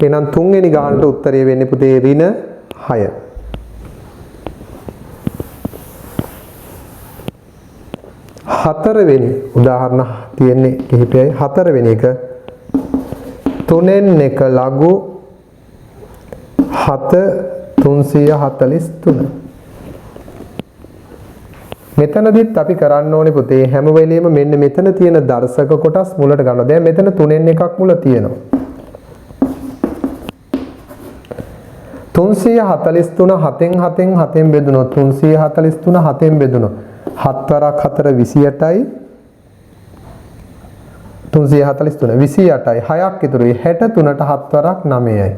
එහෙනම් තුන්වෙනි ගානට උත්තරේ වෙන්නේ පුතේ ඍණ 6. හතරවෙනි උදාහරණ තියෙන්නේ කිහිපයයි. හතරවෙනි එක 3න් 1 ලඝු 7 343. මෙතනදිත් අපි කරන්න ඕනේ පුතේ හැම වෙලෙම මෙන්න මෙතන තියෙන දර්ශක කොටස් මුලට ගන්නවා. දැන් මෙතන 3න් 1ක් මුල තියෙනවා. 343 7න් 7න් බෙදුනොත් 343 7න් බෙදුනොත් 7 වරක් 4 28යි 343 28යි 6ක් ඉතුරුයි 63ට 7 වරක් 9යි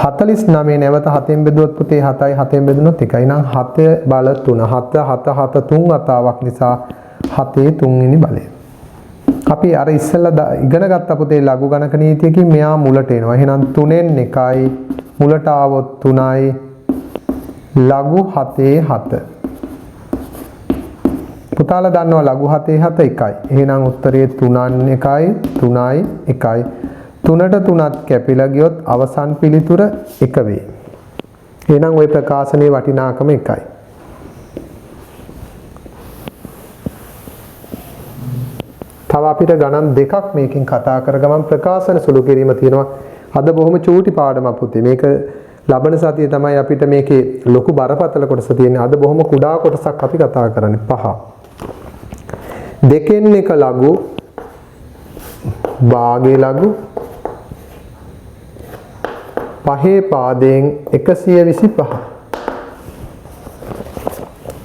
49 නැවත 7න් බෙදුවොත් පුතේ 7යි 7න් බෙදුනොත් 1යි නම් 7 බල 3 7 7 7 3 වතාවක් නිසා 7 3වෙනි බලය. අපි අර ඉස්සෙල්ලා ඉගෙන ගත්ත පුතේ ලඝු ගණක නීතියකින් මෙයා මුලට එනවා. එහෙනම් 3න් 1යි මුලට આવොත් 3යි ලඝු 7 7. පුතාලා දන්නවා ලඝු 7 7 1යි. එහෙනම් උත්තරේ 3න් 1යි 3යි 1යි. 3ට 3ත් කැපිලා ගියොත් අවසන් පිළිතුර 1 වේ. එහෙනම් ওই ප්‍රකාශනයේ වටිනාකම 1යි. තව අපිට ගණන් දෙකක් මේකෙන් කතා කරගමන් ප්‍රකාශන සුළු කිරීම තියෙනවා. අද බොහොම චූටි පාඩමක් පුතේ. මේක ලබන සතියේ තමයි අපිට මේකේ ලොකු බරපතල කොටස තියෙන්නේ. අද බොහොම කුඩා කොටසක් අපි කතා කරන්නේ. 5. 2න් 1 ලඝු භාගයේ ලඝු 5 පාදයෙන් 125.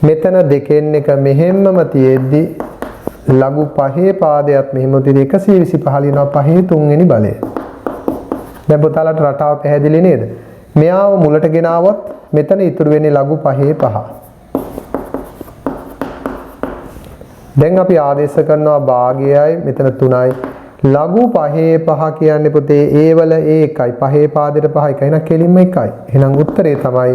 මෙතන 2න් 1 මෙහෙම්මම තියෙද්දි ලඝු 5 පාදයක් මෙහෙම තියෙද්දි 125 ලියනවා 5 3වෙනි බලය. දැන් පුතාලට රටාව පැහැදිලි නේද? මෙයාව මුලට ගෙනාවොත් මෙතන ඉතුරු වෙන්නේ ලඝු 5 5. දැන් අපි ආදේශ කරනවා භාගයයි මෙතන 3යි. ලඝු 5 5 කියන්නේ පුතේ ඒ වල ඒකයි 5 පාදෙට 5 එකයි. එහෙනම් කෙලින්ම එකයි. එහෙනම් උත්තරේ තමයි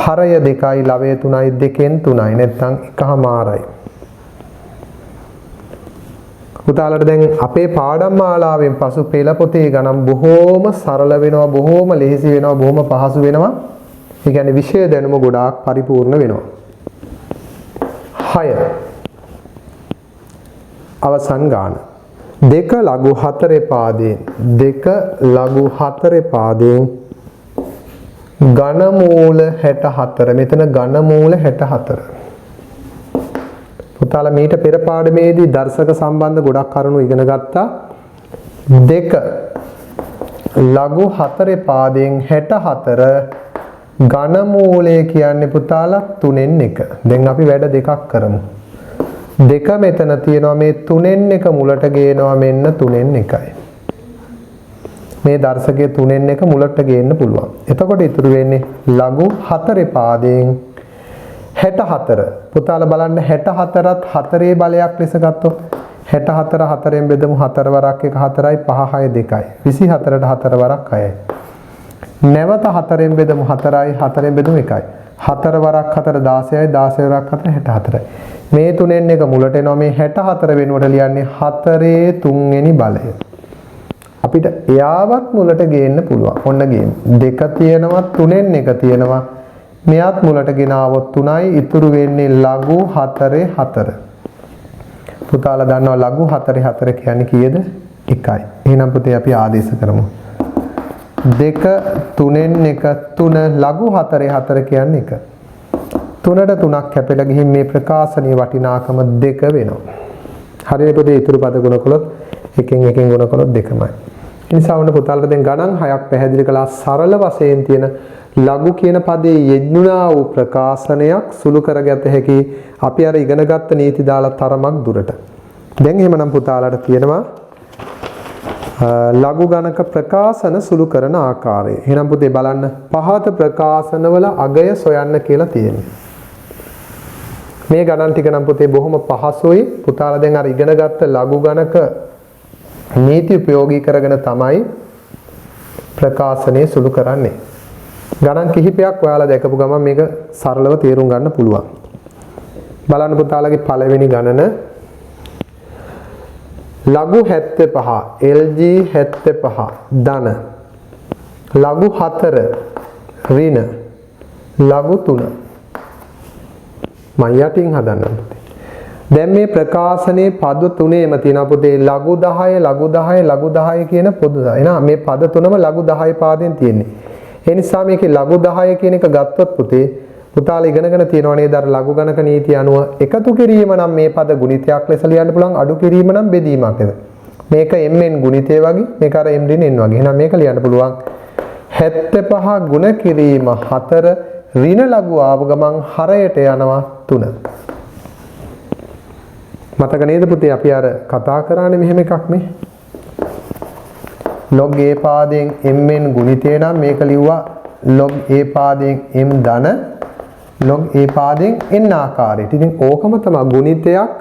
හරය 2යි ලවය 3යි 2න් 3යි නැත්නම් එකමාරයි. පුතාලට දැන් අපේ පාඩම් මාලාවෙන් පසු පෙළ පොතේ ගණන් බොහෝම සරල වෙනවා, බොහෝම ලෙහෙසි වෙනවා, බොහෝම පහසු වෙනවා. ඒ කියන්නේ විෂය දැනුම ගොඩාක් පරිපූර්ණ වෙනවා. 6 අවසන් ගාන 2 ලඝු 4 පාදයෙන් 2 ලඝු 4 පාදයෙන් ඝන මූල 64. මෙතන ඝන මූල 64. පුතාලා මීට පෙර පාඩමේදී දර්ශක සම්බන්ධ ගොඩක් කරුණු ඉගෙන ගත්තා. 2 ලඝු 4 පාදයෙන් 64 ඝන මූලය කියන්නේ පුතාලා 3න් 1. දැන් අපි වැඩ දෙකක් කරමු. 2 මෙතන තියෙනවා, මේ 3න් 1 මුලට ගේනවා මෙන්න 3න් 1යි. මේ දර්ශකයේ 3න් 1 මුලට ගේන්න පුළුවන්. එතකොට ඉතුරු වෙන්නේ ලඝු 4 පාදයෙන් 64. පුතාලා බලන්න 64ත් 4 බලයක් ලෙස ගත්තොත් 64 4ෙන් බෙදමු 4 වරක් 1 4යි 5 6 2යි 24ට 4 වරක් 6යි. නැවත 4ෙන් බෙදමු 4යි 4ෙන් බෙදමු 1යි 4 වරක් 4 16යි 16 වරක් 4 64යි. මේ 3න් 1 මුලට එනවා. මේ 64 වෙනුවට ලියන්නේ 4 3වෙනි බලය. අපිට එයාවත් මුලට ගේන්න පුළුවන්. ඔන්න ගේමු. 2 තියෙනවා 3න් 1 තියෙනවා. මෙයාත් මුලට ගෙනාවොත් 3යි ඉතුරු වෙන්නේ ලඝු 4 4. පුතාලා දන්නවා ලඝු 4 4 කියන්නේ කීයද? 1යි. එහෙනම් පුතේ අපි ආදේශ කරමු. 2 3න් 1 3 ලඝු 4 4 කියන්නේ 1. 3ට 3ක් කැපෙලා ගිහින් මේ ප්‍රකාශනීය වටිනාකම 2 වෙනවා. හරියට පුතේ ඉතුරු පද ගුණ කළොත් එකෙන් ගුණ කළොත් 2මයි. ඒ නිසා වුණ පුතාලට දැන් ගණන් 6ක් පැහැදිලි කළා. සරල වශයෙන් තියෙන ලඝු කියන පදේ යෙදුණා වූ ප්‍රකාශනයක් සුළු කරගත හැකි. අපි අර ඉගෙනගත්ත නීති දාලා තරමක් දුරට. දැන් එහෙමනම් පුතාලට තියෙනවා ලඝු ගණක ප්‍රකාශන සුළු කරන ආකාරය. එහෙනම් පුතේ බලන්න පහත ප්‍රකාශනවල අගය සොයන්න කියලා තියෙනවා. මේ ගණන් ටික නම් පුතේ බොහොම පහසුයි. පුතාලා දැන් අර ඉගෙනගත්ත ලඝු ගණක නීති ප්‍රයෝගී කරගෙන තමයි ප්‍රකාශනය සුළු කරන්නේ. ගණන් කිහිපයක් ඔයාලා දැකපු ගමන් මේක සරලව තේරුම් ගන්න පුළුවන්. බලන්න පුතාලගේ පළවෙනි ගණන ලඝු 75 LG 75 ධන ලඝු 4 ඍණ ලඝු 3 මම යටින් හදන්නම් පුතේ. දැන් මේ ප්‍රකාශනයේ පද තුනේම තියෙනවා පුතේ ලඝු 10 ලඝු 10 ලඝු 10 කියන පොදු එහෙනම් මේ පද තුනම ලඝු 10 පාදයෙන් තියෙන්නේ. ඒ නිසා මේකේ ලඝු 10 කියන එක ගත්තොත් පුතේ පුතාලා ඉගෙනගෙන තියෙනවා නේද අර ලඝු ගණක නීතිය අනුව එකතු කිරීම නම් මේ පද ගුණිතයක් ලෙස ලියන්න පුළුවන් අඩු කිරීම නම් බෙදීමක් නේද. මේක mn ගුණිතය වගේ මේක අර m ඍණ n වගේ. එහෙනම් මේක ලියන්න පුළුවන් 75 ගුණ කිරීම 4 ඍණ ලඝු ආව ගමන් හරයට යනවා 3. මතක නේද පුතේ අපි අර කතා කරානේ මෙහෙම එකක් මේ log a පාදයෙන් mn ගුණිතය නම් මේක ලිව්වා log a පාදයෙන් m ධන log a පාදයෙන් n ආකාරයට. ඉතින් ඕකම තමයි ගුණිතයක්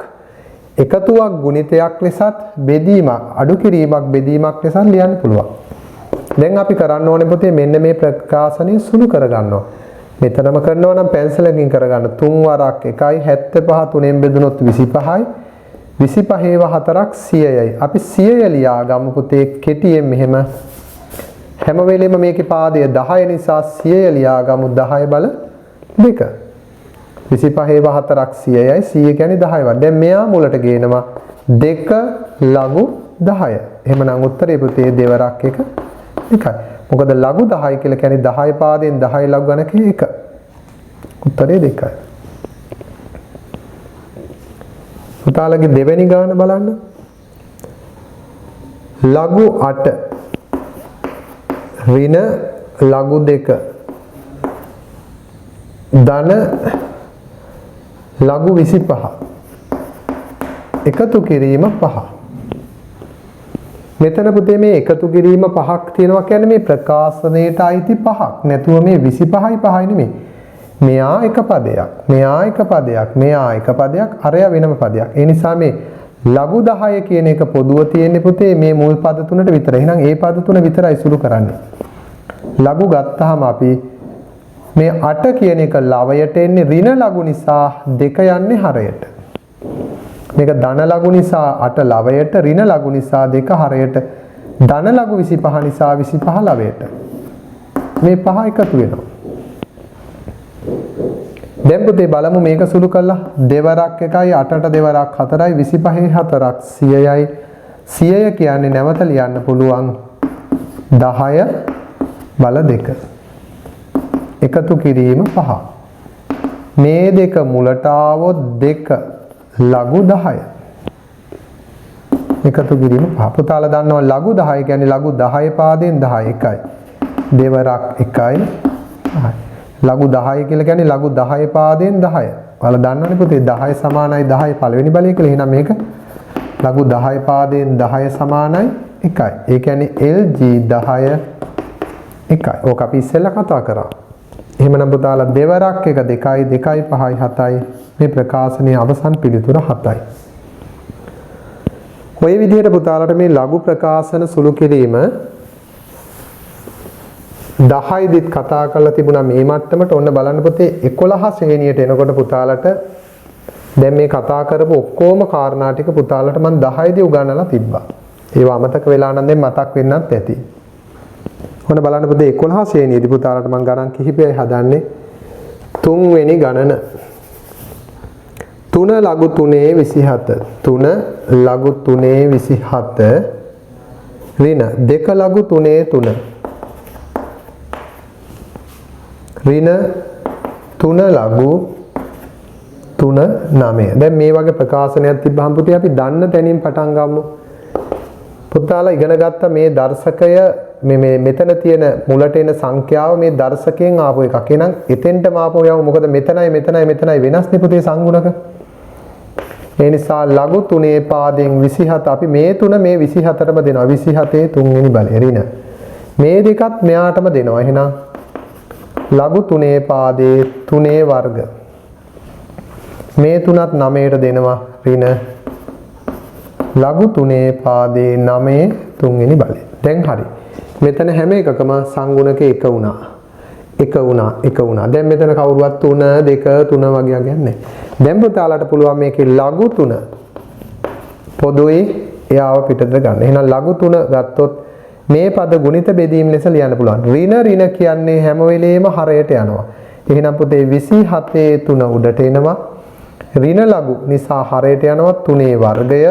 එකතුවක් ගුණිතයක් ලෙසත් බෙදීමක් අඩු කිරීමක් බෙදීමක් ලෙසත් ලියන්න පුළුවන්. දැන් අපි කරන්න ඕනේ පුතේ මෙන්න මේ ප්‍රකාශනය සුළු කරගන්නවා. මෙතනම කරනවා නම් පැන්සලකින් කරගන්න 3 වරක් 1යි 75 3ෙන් බෙදුනොත් 25යි 25 4ක් 100යි. අපි 100 ලියා ගමු පුතේ කෙටියෙන් මෙහෙම හැම වෙලෙම මේකේ පාදය 10 නිසා 100 ලියා ගමු 10 බල 2 25 4ක් 100යි 100 කියන්නේ 10වත්. දැන් මෙයා මුලට ගේනවා 2 ලඝු 10. එහෙමනම් උත්තරේ පුතේ දෙවරක් 1 1යි. මොකද ලඝු 10 කියලා කියන්නේ 10 පාදයෙන් 10 ලඝු ගණකේ 1. උත්තරේ 2යි. පුතාලගේ දෙවෙනි ගාන බලන්න. ලඝු 8 ඍණ ලඝු 2 ධන ලඝු 25 එකතු කිරීම 5. මෙතන පුතේ මේ එකතු කිරීම 5ක් තියෙනවා කියන්නේ මේ ප්‍රකාශනයට අයිති 5ක්. නැතුව මේ 25යි 5යි නෙමෙයි. මෙයා එක පදයක්, මෙයා එක පදයක්, මෙයා එක පදයක්, අරයා වෙනම පදයක්. ඒ නිසා මේ ලඝු 10 කියන එක පොදුව තියෙන්නේ පුතේ මේ මුල් පද තුනට විතරයි. එහෙනම් ඒ පද තුන විතරයි සුළු කරන්නේ. ලඝු ගත්තාම අපි මේ 8 කියන එක ලවයට එන්නේ ඍණ ලඝු නිසා 2 යන්නේ හරයට. මේක ධන ලඝු නිසා 8 ලවයට ඍණ ලඝු නිසා 2 හරයට ධන ලඝු 25 නිසා 25 ලවයට. මේ පහ එකතු වෙනවා. දැන් පුතේ බලමු මේක සුළු කළා. දෙවරක් 1යි 8ට දෙවරක් 4යි 25 4ක් 100යි. 100 කියන්නේ නැවත ලියන්න පුළුවන් 10 බල 2. එකතු කිරීම 5. මේ දෙක මුලට ආවොත් 2 ලඝු 10. එකතු කිරීම 5. පුතාලා දන්නවා ලඝු 10 කියන්නේ ලඝු 10 පාදයෙන් 10 එකයි. දෙවරක් 1යි 5යි. ලඝු 10 කියලා කියන්නේ ලඝු 10 පාදයෙන් 10. ඔයාලා දන්නවනේ පුතේ 10 සමානයි 10 පළවෙනි බලය කියලා. එහෙනම් මේක ලඝු 10 පාදයෙන් 10 සමානයි 1යි. ඒ කියන්නේ LG 10 1යි. ඕක අපි ඉස්සෙල්ලා කතා කරා. එහෙමනම් පුතාලා දෙවරක් 1 2යි 2යි 5යි 7යි මේ ප්‍රකාශනයේ අවසන් පිළිතුර 7යි. ඔය විදිහට පුතාලට මේ ලඝු ප්‍රකාශන සුළු කිරීම 10 දිත් කතා කරලා තිබුණා මේ මට්ටමට. ඔන්න බලන්න පුතේ 11 ශ්‍රේණියට එනකොට පුතාලට දැන් මේ කතා කරපු ඔක්කොම කාරණා ටික පුතාලට මම 10 දී උගන්වලා තිබ්බා. ඒවා අමතක වෙලා නම් දැන් මතක් වෙන්නත් ඇති. ඔන්න බලන්න පුතේ 11 ශ්‍රේණියේදී පුතාලට මම ගණන් කිහිපයයි හදන්නේ. 3 වෙනි ගණන 3 ලඝු 3 27 3 ලඝු 3 27 ඍණ 2 ලඝු 3 3 ඍණ 3 ලඝු 3 9. දැන් මේ වගේ ප්‍රකාශනයක් තිබ්බහම පුතේ අපි දන්න තැනින් පටන් ගමු. පුතාලා ඉගෙන ගත්ත මේ දර්ශකය මේ මෙතන තියෙන මුලට එන සංඛ්‍යාව මේ දර්ශකයෙන් ආපු එකක්. එහෙනම් එතෙන්ටම ආපුව යමු. මොකද මෙතනයි වෙනස්නේ පුතේ සංගුණක. ඒ නිසා ලඝු 3 පාදයෙන් 27 අපි මේ 3 මේ 24ටම දෙනවා. 27 3 වෙනි බලය ඍණ. මේ දෙකත් මෙයාටම දෙනවා. එහෙනම් ලඝු 3 පාදයේ 3 වර්ග. මේ තුනත් 9ට දෙනවා ඍණ ලඝු 3 පාදේ 9 තුන්වෙනි බලය. දැන් හරි. මෙතන හැම එකකම සංගුණක 1 වුණා. 1 වුණා. දැන් මෙතන කවුරුවත් 3 2 3 වගේ යන්නේ. දැන් පුතාලට පුළුවන් මේකේ ලඝු 3 පොදුයි එයාව පිටට ගන්න. එහෙනම් ලඝු 3 ගත්තොත් මේ පද ගුණිත බෙදීම ලෙස ලියන්න පුළුවන්. ඍණ කියන්නේ හැම වෙලෙම හරයට යනවා. එහෙනම් පුතේ 27 3 උඩට එනවා. ඍණ ලඝු නිසා හරයට යනවා 3 වර්ගය.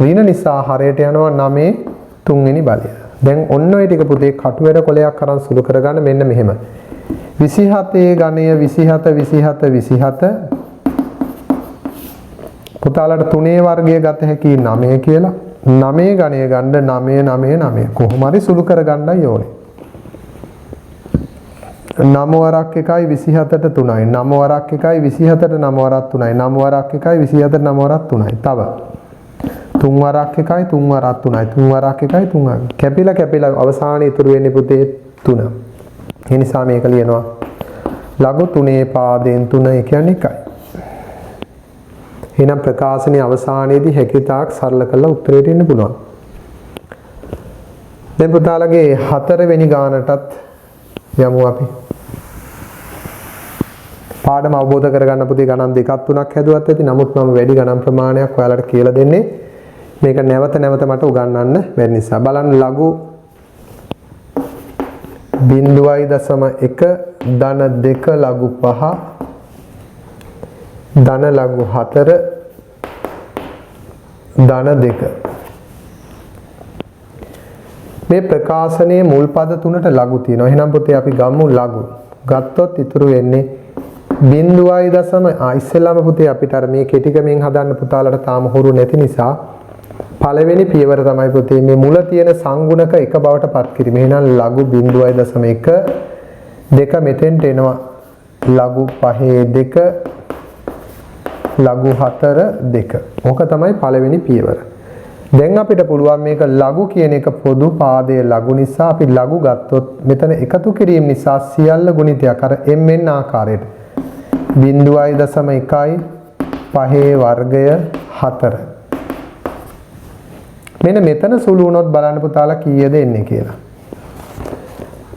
ඍණ නිසා හරයට යනවා 9 තුන්වෙනි බලය. දැන් ඔන්න ඔය ටික පුතේ කටුවැඩ කොලයක් අරන් සුළු කරගන්න මෙන්න මෙහෙම. 27 ගණය 27 පුතාලට 3 වර්ගය ගත හැකි 9 කියලා. 9 ගණය ගන්න 9 කොහොම හරි සුළු කරගන්නයි ඕනේ. 9 වරක් 1යි 27ට 3යි. 9 වරක් 1යි 27ට 9 වරක් 3යි. 9 වරක් 1යි 27ට 9 වරක් 3යි. තව 3 වරක් 1යි 3 වරක් 3යි. 3 වරක් 1යි 3 වරක්. කැපිලා අවසානයේ ඉතුරු වෙන්නේ පුතේ 3. ඒ නිසා මේක ලියනවා ලඝු 3 පාදයෙන් 3 කියන්නේ 1යි. එහෙනම් ප්‍රකාශනයේ අවසානයේදී හැකියතාක් සරල කරලා උත්තරයට එන්න පුළුවන්. දැන් පුතාලගේ 4 වෙනි ගානටත් යමු අපි. පාඩම අවබෝධ කරගන්න පුතේ ගණන් 2ක් 3ක් හැදුවත් ඇති. නමුත් මම වැඩි ගණන් ප්‍රමාණයක් ඔයාලට කියලා දෙන්නේ. මේක නැවත මට උගන්වන්න බැරි නිසා. බලන්න ලඝු 0.1 ධන 2 ලඝු 5 ධන ලඝු 4 ධන 2 මේ ප්‍රකාශනයේ මුල් පද තුනට ලඝු තියෙනවා. එහෙනම් පුතේ අපි ගමු ලඝු. ගත්තොත් ඉතුරු වෙන්නේ 0.1 ඉස්සෙල්ලාම පුතේ අපිට අර මේ කෙටි ක්‍රමයෙන් හදන්න පුතාලට තාම හුරු නැති නිසා පළවෙනි පියවර තමයි පුතේ මේ මුල තියෙන සංගුණක එක බවට පත් කිරීම. එහෙනම් ලඝු 0.1 දෙක මෙතෙන්ට එනවා ලඝු 5 2 ලඝු 4 2. ඕක තමයි පළවෙනි පියවර. දැන් අපිට පුළුවන් මේක ලඝු කියන එක පොදු පාදයේ ලඝු නිසා අපි ලඝු ගත්තොත් මෙතන එකතු කිරීම නිසා සියල්ල ගුණිතයක් අර mn ආකාරයට 0.1 5 වර්ගය 4. මෙන්න මෙතන සුළු වුණොත් බලන්න පුතාලා කීයද එන්නේ කියලා.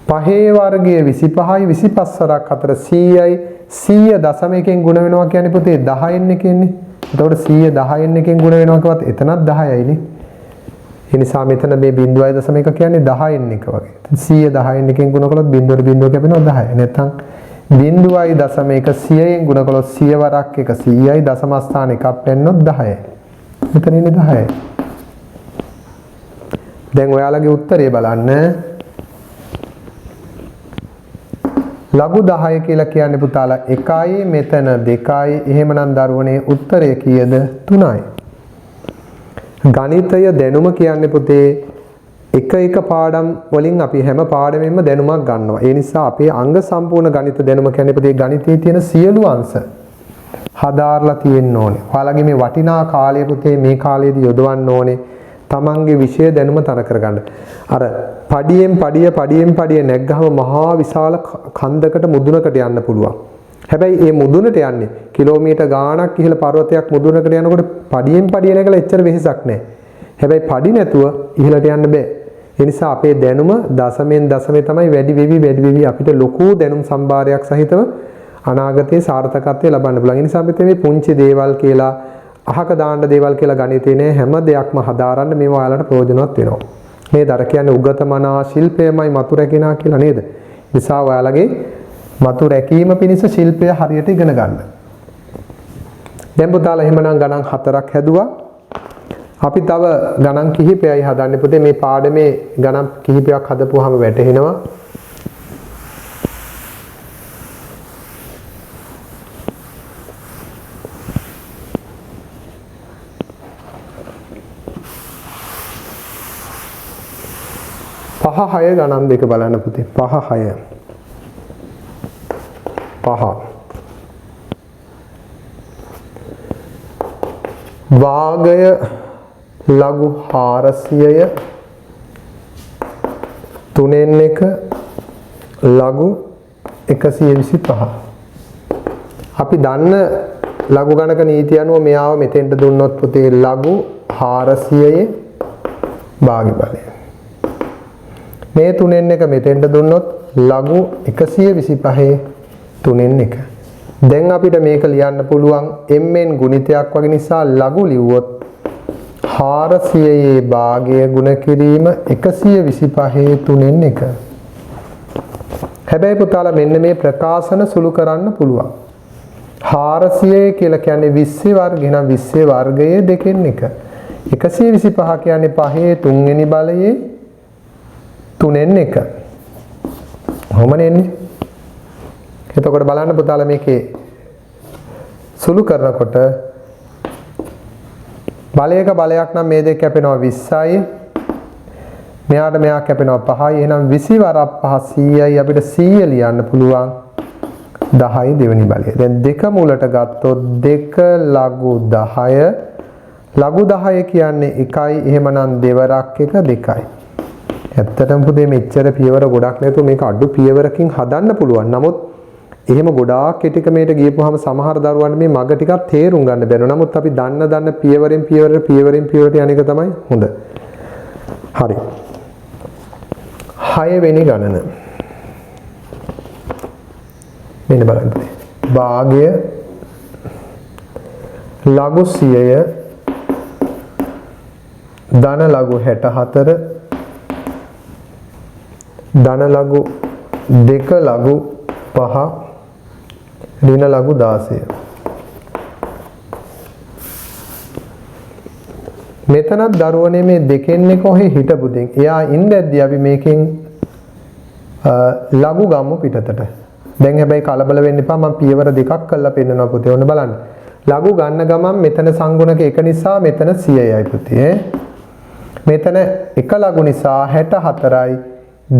5 වර්ගය 25යි 25 වරක් 4 100යි 100 දශමයකින් ගුණ වෙනවා කියන්නේ පුතේ 10න් එකෙන්නේ. එතකොට 100 10න් එකෙන් ගුණ වෙනවා කියවත් එතනත් 10යිනේ. ඒ නිසා මෙතන මේ 0.1 කියන්නේ 10න් එක වගේ. 100 10න් එකෙන් ගුණ කළොත් 0.0 කැපෙනවා 10. නැත්නම් 0.1 100න් ගුණ කළොත් 100 වරක් 1 100යි දශම ස්ථාන එකක් පැන්නොත් 10යි. මෙතන ඉන්නේ 10යි. දැන් ඔයාලගේ උත්තරේ බලන්න. ලඝු 10 කියලා කියන්නේ පුතාලා 1යි මෙතන 2යි. එහෙමනම් දරුවනේ උත්තරය කීයද? 3යි. ගණිතය දැනුම කියන්නේ පුතේ එක පාඩම් වලින් අපි හැම පාඩමෙන්ම දැනුමක් ගන්නවා. ඒ නිසා අපේ අංග සම්පූර්ණ ගණිත දැනුම කියන්නේ පුතේ ගණිතයේ තියෙන සියලු අංශ හදාarලා තියෙන්න ඕනේ. ඔයාලගේ මේ වටිනා කාලය පුතේ මේ කාලයේදී යොදවන්න ඕනේ. තමන්ගේ විෂය දැනුම තර කරගන්න. අර පඩියෙන් පඩිය නැග්ගහම මහා විශාල කන්දකට මුදුනකට යන්න පුළුවන්. හැබැයි මේ මුදුනට යන්නේ කිලෝමීටර් ගාණක් ඉහළ පර්වතයක් මුදුනකට යනකොට පඩියෙන් පඩිය නැගලා එච්චර වෙහෙසක් නැහැ. හැබැයි පඩි නැතුව ඉහළට යන්න බෑ. ඒ නිසා අපේ දැනුම දශමෙන් දශමේ තමයි වැඩි වෙවි අපිට ලොකු දැනුම් සම්භාරයක් සහිතව අනාගතයේ සාර්ථකත්වය ලබන්න පුළුවන්. ඒ නිසා අපි මේ පුංචි දේවල් කියලා අහක දාන්න දේවල් කියලා ගණිතේ නෑ හැම දෙයක්ම හදාරන්න මේවා ඔයාලට ප්‍රයෝජනවත් වෙනවා. මේ දර කියන්නේ උගතමනා ශිල්පයමයි මතු රැකිනා කියලා නේද? නිසා ඔයාලගේ මතු රැකීම පිණිස ශිල්පය හරියට ඉගෙන ගන්න. දැන් පුතාලා එහෙමනම් ගණන් 4ක් හැදුවා. අපි තව ගණන් කිහිපයයි හදන්නේ පුතේ. මේ පාඩමේ ගණන් කිහිපයක් හදපුවාම වැටහෙනවා. පහ 6 ගණන් දෙක බලන්න පුතේ. 5 6 වාගය ලඝු 400ය 3න් 1 ලඝු 125. අපි දන්න ලඝු ගණක නීතිය අනුව මෙයාව මෙතෙන්ට දුන්නොත් පුතේ ලඝු 400යේ භාගි බලය. මේ තුනෙන් එක මෙතෙන්ට දුන්නොත් ලඝු 125යේ තුනෙන් එක. දැන් අපිට මේක ලියන්න පුළුවන් mn ගුණිතයක් වගේ නිසා ලඝු ලිව්වොත් 400යේ භාගය ගුණ කිරීම 125යේ තුනෙන් එක. හැබැයි පුතාලා මෙන්න මේ ප්‍රකාශන සුළු කරන්න පුළුවන්. 400 කියලා කියන්නේ 20 වර්ගය නම් 20 වර්ගයේ දෙකෙන් එක. 125 කියන්නේ 5 තුන්වෙනි බලයේ තුනෙන් එක. කොහොමද එන්නේ? එතකොට බලන්න පුතාලා මේකේ සුළු කරනකොට බලයක බලයක් නම් මේ දෙක කැපෙනවා 20යි. මෙයාට මෙයා කැපෙනවා 5යි. එහෙනම් 20 වරක් 5 100යි. අපිට 100 ලියන්න පුළුවන් 10යි දෙවෙනි බලය. දැන් දෙක මුලට ගත්තොත් 2 ලඝු 10. ලඝු 10 කියන්නේ 1යි. එහෙමනම් දෙවරක් 1 2යි. ඇත්තටම පුතේ මෙච්චර පියවර ගොඩක් නැතුව මේක අඩු පියවරකින් හදන්න පුළුවන්. නමුත් එහෙම ගොඩාක් කෙටි ක්‍රමයට ගියපුවාම සමහර දරුවන්ට මේ මග ටිකක් තේරුම් ගන්න බැහැ. නමුත් අපි දන්න පියවරෙන් පියවරට යන එක තමයි හොඳ. හරි. 6 වෙනි ගණන. මෙන්න බලන්න. භාගය ලඝු 100 ධන ලඝු 64 ධන ලඝු 2 ලඝු 5 ඍණ ලඝු 16. මෙතනත් දරුවනේ මේ දෙකෙන් එක ඔහේ හිටපු දෙන්. එයා ඉඳද්දී අපි මේකෙන් ලඝු ගම්මු පිටතට. දැන් හැබැයි කලබල වෙන්න එපා. මම පියවර දෙකක් කරලා පෙන්නනවා පුතේ. ඔන්න බලන්න. ලඝු ගන්න ගමන් මෙතන සංගුණක 1 නිසා මෙතන 100යි පුතේ. මෙතන 1 ලඝු නිසා 64යි.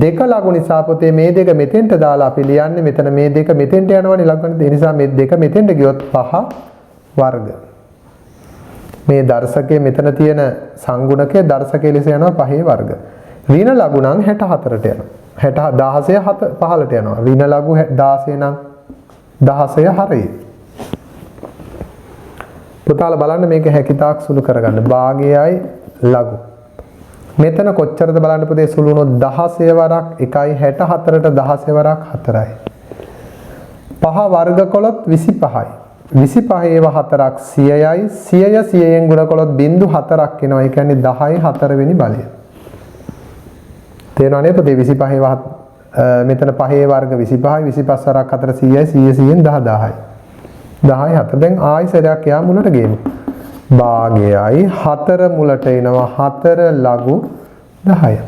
2 ලඝු නිසා පුතේ මේ දෙක මෙතෙන්ට දාලා අපි ලියන්නේ මෙතන මේ දෙක මෙතෙන්ට යනවනේ ලඝුනේ. ඒ නිසා මේ දෙක මෙතෙන්ට ගියොත් 5 වර්ග. මේ දර්ශකයේ මෙතන තියෙන සංගුණකයේ දර්ශකයේ ලෙස යනවා 5 වර්ග. ඍණ ලඝු නම් 64ට යනවා. 16 15ට යනවා. ඍණ ලඝු 16 නම් 16 හරි. පුතාලා බලන්න මේක හැකිතාක් සුළු කරගන්න. භාගයයි ලඝු. මෙතන කොච්චරද බලන්න පුතේ සුළු වුණොත් 16 වරක් 1යි 64ට 16 වරක් 4යි. 5 වර්ග කළොත් 25යි. 25 ඒව 4ක් 100යි. 100 100ෙන් ගුණ කළොත් 0.4ක් එනවා. ඒ කියන්නේ 10යි 4 වෙනි බලය. තේරෙනවනේ පුතේ 25 ඒව මෙතන 5 වර්ග 25යි 25 වරක් 4 100යි 100 100ෙන් 10 10යි. 10යි 4. දැන් ආයි සරයක් යා මුලට ගේමු. භාගයයි 4 මුලට එනවා 4 ලඝු 10.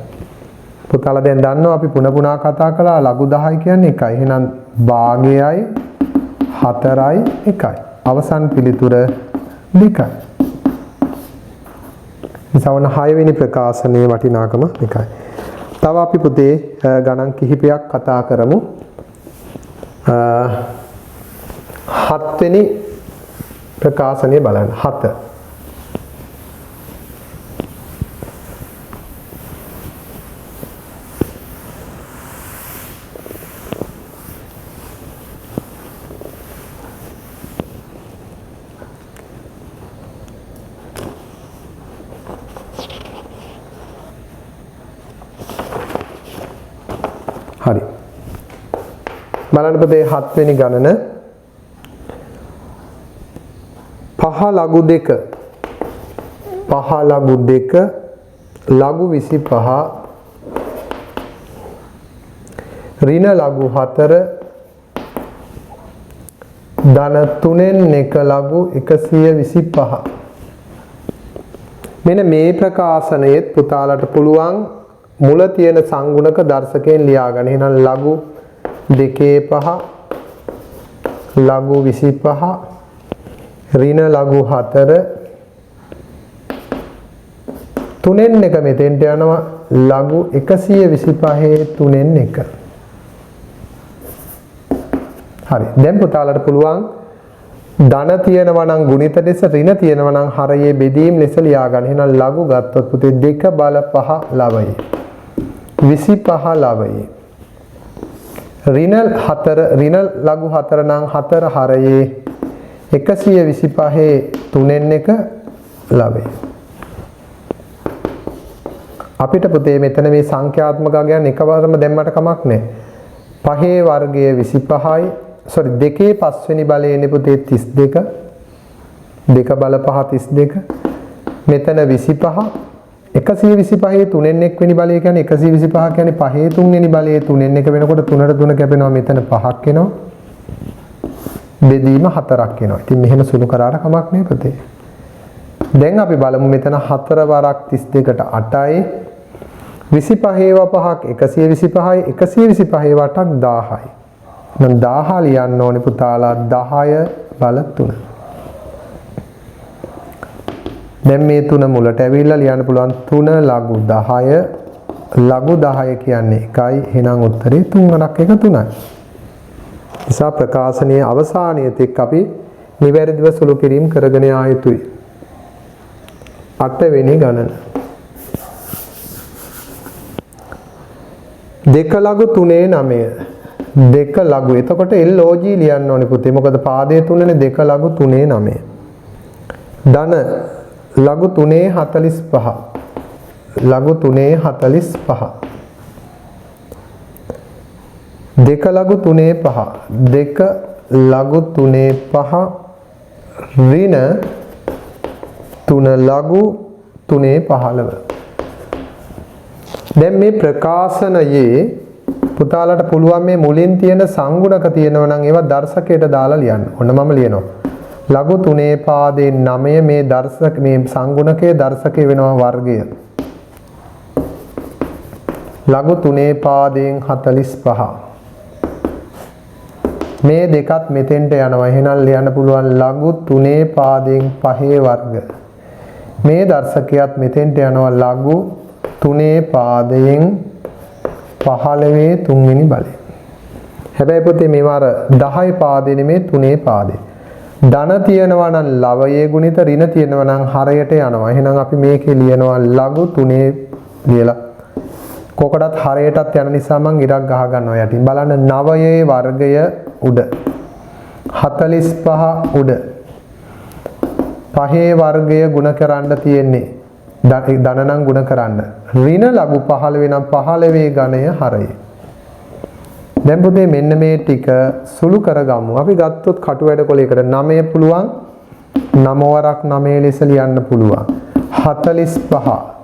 පුතාලා දැන් දන්නවා අපි පුනා කතා කළා ලඝු 10 කියන්නේ 1යි. එහෙනම් භාගයයි 4යි 1යි. අවසන් පිළිතුර 2යි. ඉතින් 6 වෙනි ප්‍රකාශනයේ වටිනාකම 1යි. තව අපි පුතේ ගණන් කිහිපයක් කතා කරමු. 7 වෙනි ප්‍රකාශනය බලන්න. 7 හරි. බලන්න පුතේ 7 වෙනි ගණන 5 ලඝු 2 5 ලඝු 2 ලඝු 25 ඍණ ලඝු 4 ධන 3න් 1 ලඝු 125. මෙන්න මේ ප්‍රකාශනයේත් පුතාලට පුළුවන් මුල තියෙන සංගුණක දර්ශකයෙන් ලියා ගන්න. එහෙනම් ලඝු 2 5 ලඝු 25 ඍණ ලඝු 4 3න් 1 මෙතෙන්ට යනවා ලඝු 125 3න් 1. හරි. දැන් පුතාලට පුළුවන් ධන තියෙනවා නම් ගුණිත ලෙස ඍණ තියෙනවා නම් හරයේ බෙදීම් ලෙස ලියා ගන්න. එහෙනම් ලඝු ගත්තොත් පුතේ 2 බල 5 ලවයි 25 ලවයි. ඍණ ලඝු 4 නම් 4 හරයේ 125 3න් 1 ලැබේ. අපිට පුතේ මෙතන මේ සංඛ්‍යාත්මක අගයන් එකවරම දැම්මට කමක් නැහැ. 5 වර්ගය 25යි දෙකේ 5 වෙනි බලය එන්නේ පුතේ 32. 2 බල 5 32. මෙතන 25 125 3න් 1 වෙනි බලය කියන්නේ 125 කියන්නේ 5 3 වෙනි බලයේ 3න් 1 වෙනකොට 3ට 3 කැපෙනවා මෙතන 5ක් එනවා. බෙදීම 4ක් එනවා. ඉතින් මෙහෙම සුළු කරාට කමක් නැහැ පුතේ. දැන් අපි බලමු මෙතන 4 වරක් 32ට 8යි 25 5ක් 125යි 125 වටක් 1000යි. නම් 1000 ලියන්න ඕනේ පුතාලා 10 බල 3. දැන් මේ 3 මුලට ඇවිල්ලා ලියන්න පුළුවන් 3 ලඝු 10 ලඝු 10 කියන්නේ 1යි. එහෙනම් උත්තරේ 3 වරක් 1 3යි. නිසා ප්‍රකාශනයේ අවසානයේ තෙක් අපි නිවැරදිව සුළු කිරීම කරගෙන යා යුතුයි. 8 වෙනි ගණන 2 ලඝු 3 9 2 ලඝු එතකොට LOG ලියන්න ඕනේ පුතේ. මොකද පාදයේ 3නේ 2 ලඝු 3 9 ධන ලඝු 3 45 ලඝු 3 45 2 ලඝු 3 5 2 ලඝු 3 5 ඍණ 3 ලඝු 3 15. දැන් මේ ප්‍රකාශනයේ පුතාලට පුළුවන් මේ මුලින් තියෙන සංගුණක තියෙනවා නම් ඒවා දර්ශකයට දාලා ලියන්න. ඔන්න මම ලියනවා. ලඝු 3 පාදේ 9 මේ දර්ශක මේ සංගුණකයේ දර්ශකය වෙනවා වර්ගය. ලඝු 3 පාදයෙන් 45. මේ දෙකත් මෙතෙන්ට යනවා. එහෙනම් ලියන්න පුළුවන් ලඝු 3 පාදයෙන් 5 වර්ග. මේ දර්ශකයත් මෙතෙන්ට යනවා ලඝු 3 පාදයෙන් 15 3වෙනි බලය. හැබැයි පුතේ මේවා අර 10 පාදේ නෙමේ 3 පාදේ. ධන තියෙනවා නම් ලවයේ ගුණිත ඍණ තියෙනවා නම් හරයට යනවා. එහෙනම් අපි මේකේ ලියනවා ලඝු 3 ලියලා. කොකටත් හරයටත් යන නිසා මම ඉරක් ගහ ගන්නවා යටින්. බලන්න 9 වර්ගය උඩ 45 උඩ 5 වර්ගය ගුණ කරන්න තියෙන්නේ. ධන නම් ගුණ කරන්න. ඍණ ලඝු 15 නම් 15 ගණය හරය. දැන් පුතේ මෙන්න මේ ටික සුළු කරගමු. අපි ගත්තොත් කටු වැඩ කොලයකට 9 පුළුවන් 9 වරක් 9 ලෙස ලියන්න පුළුවන්. 45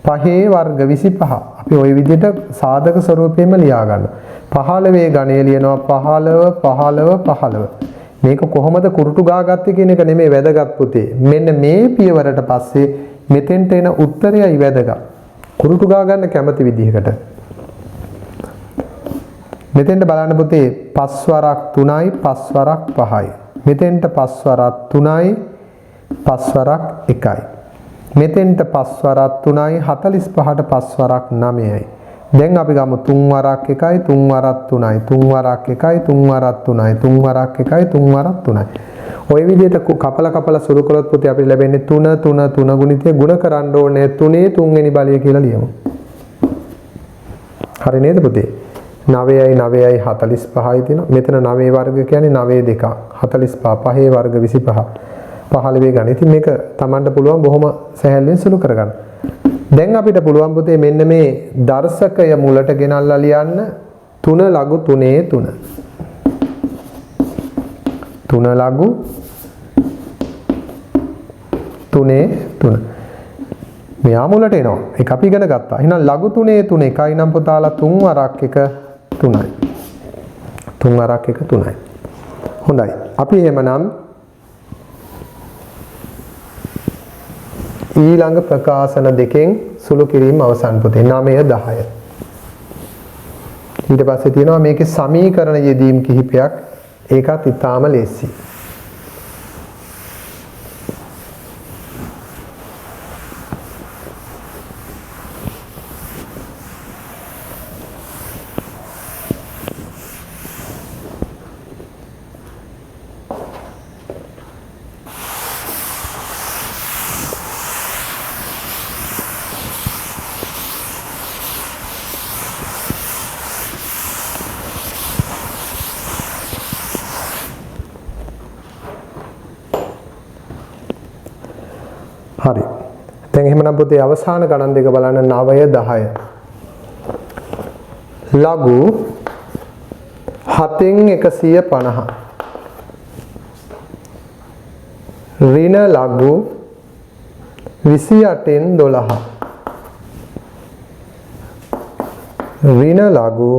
5 වර්ග 25. අපි ওই විදිහට සාධක ස්වරූපයෙන්ම ලියා ගන්න. 15 ගණය ලියනවා 15 15 15. මේක කොහොමද කුරුටු ගාගත්තේ කියන එක නෙමෙයි වැදගත් පුතේ. මෙන්න මේ පියවරට පස්සේ මෙතෙන්ට එන උත්තරයයි වැදගත්. කුරුටු ගා ගන්න කැමති විදිහකට. මෙතෙන්ට බලන්න පුතේ 5 වරක් 3යි 5 වරක් 5යි. මෙතෙන්ට 5 වරක් 3යි 5 වරක් 1යි. මෙතෙන්ට 5 වරක් 3යි 45ට 5 වරක් 9යි. දැන් අපි ගමු 3 වරක් 1යි 3 වරක් 3යි 3 වරක් 1යි 3 වරක් 3යි 3 වරක් 1යි 3 වරක් 3යි. ඔය විදිහට කපලා සුළු කළොත් පුතේ අපිට ලැබෙන්නේ 3 3 3 ගුණිතය ගුණ කරන්න ඕනේ 3 3 වෙනි බලය කියලා ලියමු. හරි නේද පුතේ? 9යි 9යි 45යි තියෙනවා. මෙතන 9 වර්ග කියන්නේ 9 2ක් 45 5 වර්ග 25 15 ගන්න. ඉතින් මේක Tamanට පුළුවන් බොහොම සැහැල්ලුවෙන් සුළු කරගන්න. දැන් අපිට පුළුවන් පුතේ මෙන්න මේ දර්ශකය මුලට ගෙනල්ලා ලියන්න 3 ලඝු 3 3. 3 ලඝු 3 3. මෙයා මුලට එනවා. ඒක අපි ඉගෙන ගත්තා. එහෙනම් ලඝු 3 3 එකයි නම් පුතාලා 3 වරක් 1 3යි. 3 වරක් 1 3යි. හොඳයි. අපි එහෙමනම් ඊළඟ ප්‍රකාශන දෙකෙන් සුළු කිරීම අවසන් පුතේ 9 10. ඊට පස්සේ තියෙනවා මේකේ සමීකරණ යෙදීම් කිහිපයක්. ඒකත් ඉතාම ලේසි. එහෙනම් පුතේ අවසාන ගණන් දෙක බලන්න 9 10. ලඝු 7න් 150. ඍණ ලඝු 28න් 12. ඍණ ලඝු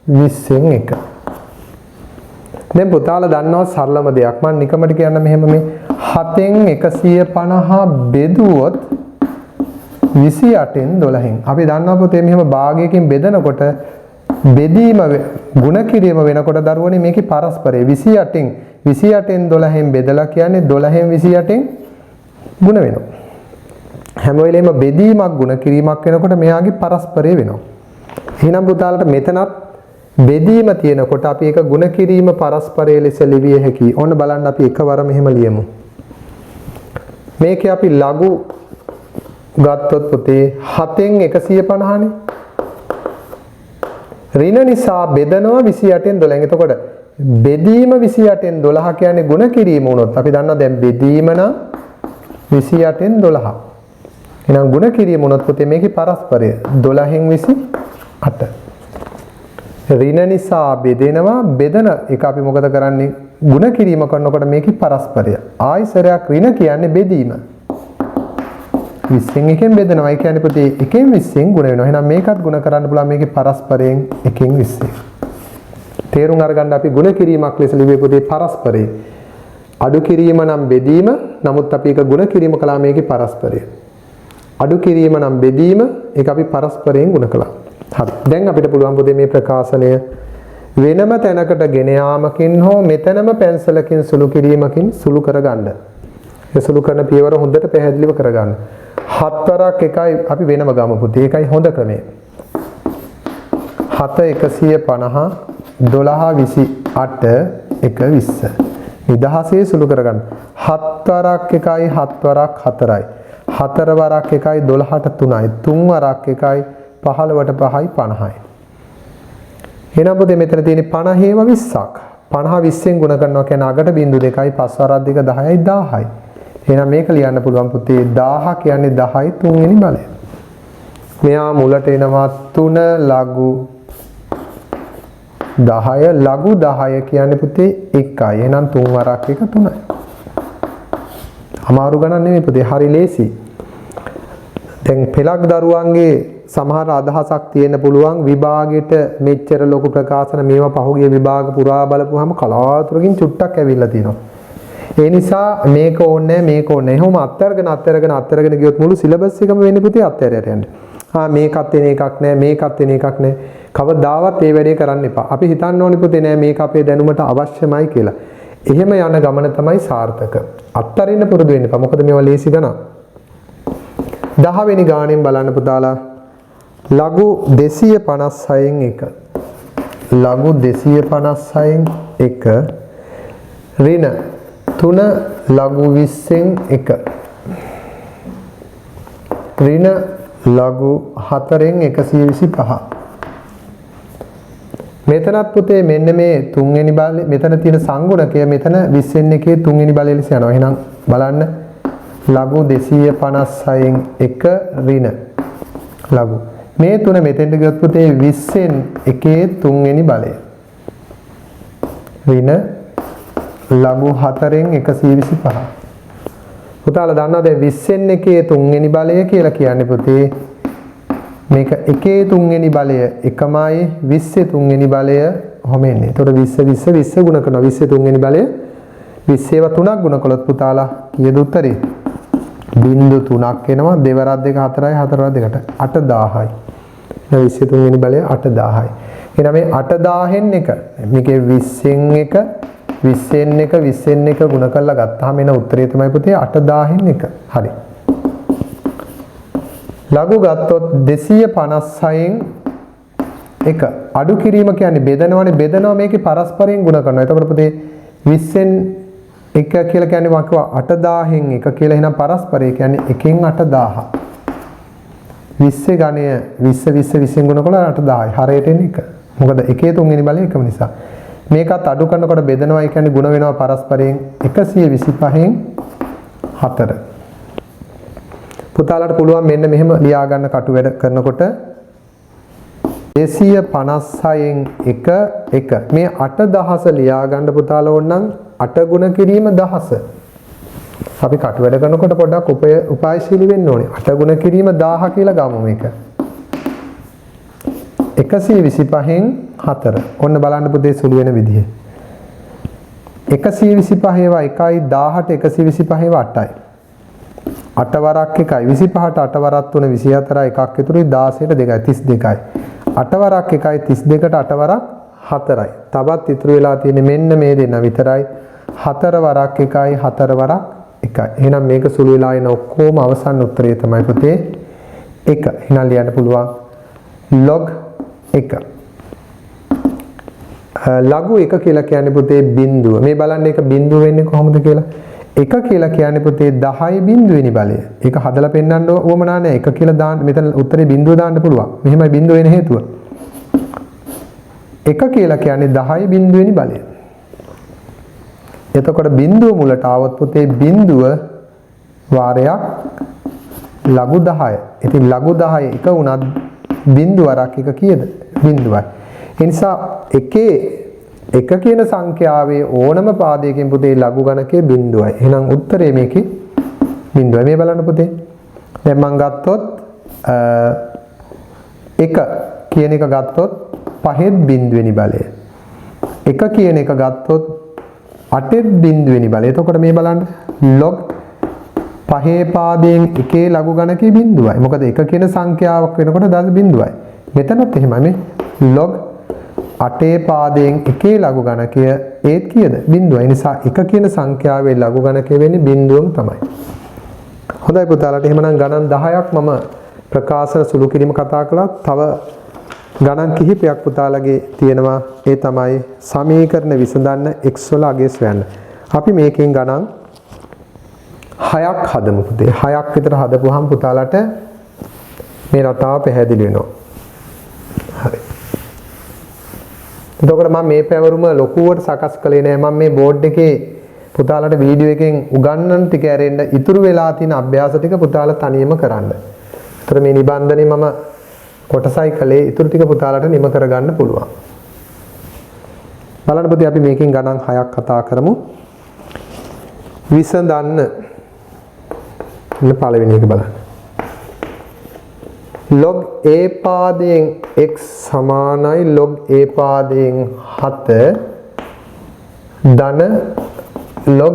20න් 1. දැන් පුතාලා දන්නවා සරලම දෙයක්. මම නිකමට කියන්න මෙහෙම මේ 7න් 150 බෙදුවොත් 28න් 12න්. අපි දන්නවා පුතේ මෙහෙම භාගයකින් බෙදනකොට බෙදීම ගුණ කිරීම වෙනකොට දරුවනේ මේකේ පරස්පරය 28න් 12න් බෙදලා කියන්නේ 12න් 28න් ගුණ වෙනවා. හැම වෙලේම බෙදීමක් ගුණ කිරීමක් වෙනකොට මෙයාගේ පරස්පරය වෙනවා. එහෙනම් පුතාලට මෙතනත් බෙදීම තියෙනකොට අපි ඒක ගුණ කිරීම පරස්පරය ලෙස ලිවිය හැකියි. ඕන බලන්න අපි එකවර මෙහෙම ලියමු. මේකේ අපි ලඝු ගත්තොත් පුතේ 7න් 150නේ. ඍණ නිසා බෙදනවා 28න් 12න්. එතකොට බෙදීම 28න් 12 කියන්නේ ගුණ කිරීම වුණොත් අපි දන්නවා දැන් බෙදීම නම් 28න් 12. එහෙනම් ගුණ කිරීම වුණොත් පුතේ මේකේ පරස්පරය 12න් 28. ඍණ නිසා බෙදෙනවා බෙදන එක අපි මොකද කරන්නේ ගුණ කිරීම කරනකොට මේකේ පරස්පරය. ආයිසරයක් ඍණ කියන්නේ බෙදීම. 20න් එකෙන් බෙදනවා. ඒ කියන්නේ පුතේ එකෙන් 20න් ගුණ වෙනවා. එහෙනම් මේකත් ගුණ කරන්න පුළුවන් මේකේ පරස්පරයෙන් එකෙන් 20. තේරුම් අරගන්න අපි ගුණ කිරීමක් ලෙස ලිව්වේ පුතේ පරස්පරය. අඩු කිරීම නම් බෙදීම. නමුත් අපි ඒක ගුණ කිරීම කළා මේකේ පරස්පරය. අඩු කිරීම නම් බෙදීම. ඒක අපි පරස්පරයෙන් ගුණ කළා. හරි. දැන් අපිට පුළුවන් පුතේ මේ ප්‍රකාශනය වෙනම තැනකට ගෙන යාමකින් හෝ මෙතනම පැන්සලකින් සුළු කිරීමකින් සුළු කරගන්න. ඒ සුළු කරන පියවර හොඳට පැහැදිලිව කරගන්න. 7 වරක් එකයි අපි වෙනම ගමු පුතේ. ඒකයි හොඳ ක්‍රමය. 7 150 12 28 1 20. නිදහසේ සුළු කරගන්න. 7 වරක් එකයි 7 වරක් 4යි. 4 වරක් එකයි 12ට 3යි. 3 වරක් එකයි 15ට 5යි 50යි. එහෙනම් පුතේ මෙතන තියෙන්නේ 50ේම 20ක්. 50 20ෙන් ගුණ කරනවා කියන්නේ අගට බිංදු 2යි 5 වරක් 2 10යි 1000යි. එහෙනම් මේක ලියන්න පුළුවන් පුතේ 1000 කියන්නේ 10යි 3 වෙනි බලය. මෙයා මුලට එනවා 3 ලඝු 10 ලඝු 10 කියන්නේ පුතේ 1යි. එහෙනම් 3 වරක් 1 3යි. අමාරු ගණන් නෙමෙයි පුතේ හරි ලේසි. දැන් පෙළක් දරුවන්ගේ සමහර අදහසක් තියෙන්න පුළුවන් විභාගෙට මෙච්චර ලොකු ප්‍රකාශන මේවා පහුගිය විභාග පුරා බලපුවාම කලාතුරකින් චුට්ටක් ඇවිල්ලා තියෙනවා. ඒ නිසා මේක ඕනේ මේක ඕනේ. එහෙනම් අත්තරගෙන ගියොත් මුළු සිලබස් එකම වෙන්නේ පුතේ අත්තරයට යන්න. මේකත් වෙන එකක් නෑ මේකත් වෙන එකක් නෑ. කවදාවත් මේ වැඩේ කරන්න එපා. අපි හිතන්න ඕනේ පුතේ නෑ මේක අපේ දැනුමට අවශ්‍යමයි කියලා. එහෙම යන ගමන තමයි සාර්ථක. අත්තරින්න පුරුදු වෙන්න එපා. මොකද මේවා ලේසි ගණන්. 10 වෙනි ගාණෙන් බලන්න පුතාලා. ලඝු 256න් 1. ලඝු 256න් 1. ඍණ 3 ලඝු 20න් 1. ඍණ ලඝු 4න් 125. මෙතනත් පුතේ මෙන්න මේ 3 වෙනි බලය මෙතන තියෙන සංගුණකය මෙතන 20න් 1 3 වෙනි බලය ලෙස යනවා. එහෙනම් බලන්න ලඝු 256න් 1 ඍණ ලඝු මේ තුන මෙතෙන්ට ගියොත් පුතේ 20න් 1 3 වෙනි බලය. ඍණ ලඝු 4න් 125. පුතාලා දන්නවද 20න් 1 3 වෙනි බලය කියලා කියන්නේ පුතේ මේක 1 3 වෙනි බලය එකමයි 20 3 වෙනි බලය ඔහොම එන්නේ. ඒතකොට 20 ගුණ කරනවා 20 3 වෙනි බලය 20 ඒවා 3ක් ගුණ කළොත් පුතාලා කීයද උත්තරේ? බිංදු 3ක් එනවා 2 වරක් 2 4යි 4 වරක් 2ට 8000යි. 23 වෙනි බලය 8000යි. එහෙනම් මේ 8000න් 1 මේකේ 20න් 1 20න් 1 20න් 1 ගුණ කරලා ගත්තාම එන උත්තරේ තමයි පුතේ 8000න් 1. හරි. ලඝු ගත්තොත් 256න් 1 අඩු කිරීම කියන්නේ බෙදනවනේ බෙදනවා මේකේ පරස්පරයෙන් ගුණ කරනවා. එතකොට පුතේ 20න් 1 කියලා කියන්නේ මොකක්ද 8000න් 1 කියලා එහෙනම් පරස්පරය කියන්නේ 1න් 8000. 20 ගණය 20 20න් ගුණ කළා 8000යි. හරයට එන්නේ 1. මොකද 1 3 වෙනි බලය එකම නිසා. මේකත් අඩු කරනකොට බෙදනවා කියන්නේ ගුණ වෙනවා පරස්පරයෙන් 125න් 4. පුතාලට පුළුවන් මෙන්න මෙහෙම ලියා ගන්න කටු වැඩ කරනකොට 256න් 1 මේ 8000 ලියා ගන්න පුතාලා ඕනනම් 8 ගුණ කිරීම 1000. අපි කටු වැඩ කරනකොට පොඩ්ඩක් උපායශීලී වෙන්න ඕනේ. 8 ගුණ කිරීම 1000 කියලා ගමු මේක. 125න් 4. ඔන්න බලන්න පුතේ සුළු වෙන විදිහ. 125 ඒවා 1යි 18 125 ඒවා 8යි. 8 වරක් 1යි 25ට 8 වරක් 3 24යි එකක් ඉතුරුයි 16ට 2යි 32යි. 8 වරක් 1යි 32ට 8 වරක් 4යි. තවත් ඉතුරු වෙලා තියෙන්නේ මෙන්න මේ දෙන්න විතරයි. 4 වරක් 1යි 4 වරක් 1යි. එහෙනම් මේක සුළු වෙලා එන ඔක්කොම අවසන් උත්තරය තමයි පුතේ 1. එහෙනම් ලියන්න පුළුවන් log 1. ලඝු 1 කියලා කියන්නේ පුතේ බිඳුව. මේ බලන්න ඒක බිඳුව වෙන්නේ කොහොමද කියලා. 1 කියලා කියන්නේ පුතේ 10 බිඳුවෙනි බලය. ඒක හදලා පෙන්නන්න ඕමනා නැහැ. 1 කියලා දාන්න මෙතන උත්තරේ බිඳුව දාන්න පුළුවන්. මෙහෙමයි බිඳුව වෙන හේතුව. 1 කියලා කියන්නේ 10 බිඳුවෙනි බලය. එතකොට බිඳුව මුලට આવොත් පුතේ බිඳුව වාරයක් ලඝු 10. ඉතින් ලඝු 10 1 වුණත් බිඳුව වරක් 1 කීයද? බිඳුවයි. ඒ නිසා එකේ 1 කියන සංඛ්‍යාවේ ඕනම පාදයකින් පුතේ ලඝු ගණකයේ බිඳුවයි. එහෙනම් උත්තරේ මේකේ බිඳුවයි. මේ බලන්න පුතේ. දැන් මම ගත්තොත් 1 කියන එක ගත්තොත් 5ත් බිඳුවෙනි බලය. 1 කියන එක ගත්තොත් 8ත් බිඳුවෙනි බලය. එතකොට මේ බලන්න log 5 පාදයෙන් එකේ ලඝු ගණකයේ බිඳුවයි. මොකද 1 කියන සංඛ්‍යාවක් වෙනකොට දස බිඳුවයි. මෙතනත් එහෙමයි මේ log 8 පාදයෙන් එකේ ලඝු ගණකය ඒත් කීයද? බිඳුවයි. නිසා 1 කියන සංඛ්‍යාවේ ලඝු ගණකය වෙන්නේ බිඳුවම තමයි. හොඳයි පුතාලාට එහෙමනම් ගණන් 10ක් මම ප්‍රකාශන සුළු කිරීම කතා කළා. තව ගණන් කිහිපයක් පුතාලගේ තියෙනවා. ඒ තමයි සමීකරණ විසඳන්න x වල අගය සොයන්න. අපි මේකෙන් ගණන් 6ක් හදමු පුතේ. 6ක් විතර හදපුවාම පුතාලට මේ රටාව පැහැදිලි වෙනවා. හරි. එතකොට මම මේ පැවරුම ලොකුවට සකස් කළේ නෑ. මම මේ බෝඩ් එකේ පුතාලට වීඩියෝ එකෙන් උගන්වන ටික ඇරෙන්න ඉතුරු වෙලා තියෙන අභ්‍යාස ටික පුතාලා තනියම කරන්න. ඒතර මේ නිබන්ධනේ මම කොටසයි කළේ. ඉතුරු ටික පුතාලට නිම කරගන්න පුළුවන්. බලන්න පුතේ අපි මේකෙන් ගණන් 6ක් කතා කරමු. විසඳන්න. ඉන්න පළවෙනි එක බලන්න. log a පාදයෙන් x සමානයි log a පාදයෙන් 7 ධන log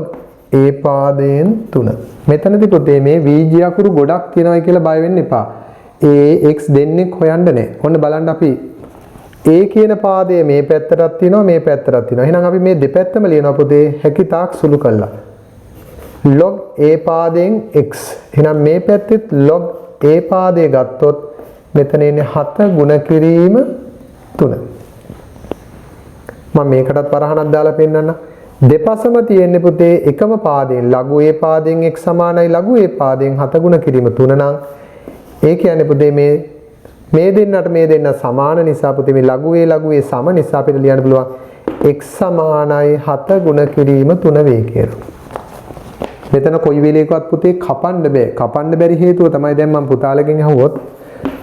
a පාදයෙන් 3. මෙතනදී පුතේ මේ වීජ අකුරු ගොඩක් තියෙනවා කියලා බය වෙන්න එපා. a x දෙන්නේ හොයන්න නැහැ. ඔන්න බලන්න අපි a කියන පාදයේ මේ පැත්තටත් තියෙනවා මේ පැත්තටත් තියෙනවා. එහෙනම් අපි මේ දෙපැත්තම ලියනවා පුතේ හැකිතාක් සුළු කළා. log a පාදයෙන් x. එහෙනම් මේ පැත්තෙත් log a පාදයේ ගත්තොත් මෙතන ඉන්නේ 7 ගුණ කිරීම 3. මම මේකටත් වරහණක් දාලා පෙන්නන්න. දෙපසම තියෙන්නේ පුතේ එකම පාදයෙන් ලඝු a පාදයෙන් x සමානයි ලඝු a පාදයෙන් 7 ගුණ කිරීම 3 නම් ඒ කියන්නේ පුතේ මේ දෙන්නට මේ දෙන්න සමාන නිසා පුතේ මේ ලඝු a සම නිසා අපිට ලියන්න පුළුවන් x සමානයි 7 ගුණ කිරීම 3 වේ කියලා. මෙතන කොයි වෙලේකවත් පුතේ කපන්න බෑ. කපන්න බැරි හේතුව තමයි දැන් මම පුතාලගෙන් අහුවොත්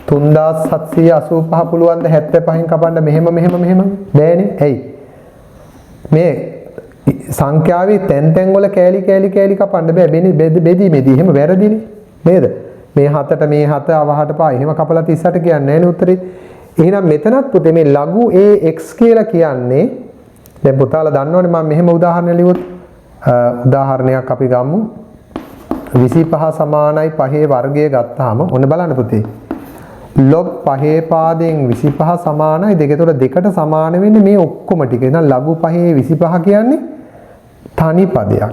3785 පුළුවන් ද 75න් කපන්න මෙහෙම බෑනේ. ඇයි? මේ සංඛ්‍යාවේ තැන් වල කෑලි කපන්න බෑ. බෙදී එහෙම වැරදිනේ. නේද? මේ 7ට මේ 7 අවහට පා එහෙම කපලා 38 කියන්නේ නැහැ නේ උත්තරේ. එහෙනම් මෙතනත් පුතේ මේ ලඝු ax කියලා කියන්නේ දැන් පුතාලා දන්නවනේ මම මෙහෙම උදාහරණ ලියුවොත් උදාහරණයක් අපි ගමු 25 සමානයි 5 වර්ගය ගත්තාම ඔන්න බලන්න පුතේ log 5 පාදයෙන් 25 සමානයි 2. ඒතකොට දෙකට සමාන වෙන්නේ මේ ඔක්කොම ටික. එහෙනම් ලඝු 5 25 කියන්නේ තනි පදයක්.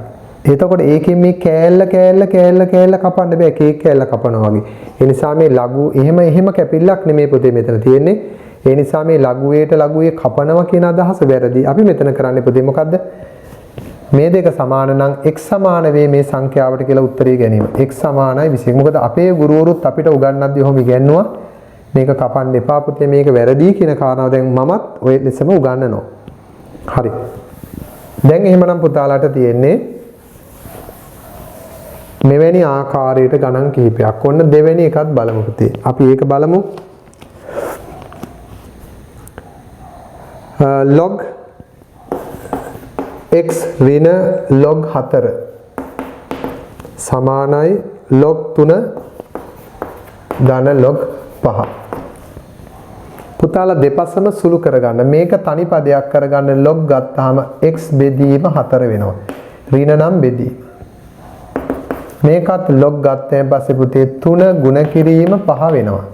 එතකොට ඒකෙන් මේ කෑල්ල කපන්න බෑ. කේක් කෑල්ල කපනවා වගේ. ඒ නිසා මේ ලඝු එහෙම කැපිල්ලක් නෙමෙයි පුතේ මෙතන තියෙන්නේ. ඒ නිසා මේ ලඝුවේට ලඝුවේ කපනවා කියන අදහස වැරදි. අපි මෙතන කරන්නේ පුතේ මොකද්ද? මේ දෙක සමාන නම් x සමාන වේ මේ සංඛ්‍යාවට කියලා උත්තරය ගැනීම. x සමානයි 21. මොකද අපේ ගුරුවරුත් අපිට උගන්වද්දී ඔහොම ඉගෙනුවා. මේක කපන්න එපා පුතේ මේක වැරදි කියන කාරණාව දැන් මමත් ඔය ලෙසම උගන්වනවා. හරි. දැන් එහෙමනම් පුතාලාට තියෙන්නේ මෙවැනි ආකාරයට ගණන් කිහිපයක්. ඔන්න දෙවෙනි එකත් බලමු පුතේ. අපි ඒක බලමු. log x ඍණ log 4 සමානයි log 3 ධන log 5. පුතාලා දෙපසම සුළු කරගන්න. මේක තනි පදයක් කරගන්න log ගත්තාම x බෙදීම 4 වෙනවා. ඍණ නම් බෙදීම. මේකත් log ගත්තයින් පස්සේ පුතේ 3 ගුණ කිරීම 5 වෙනවා.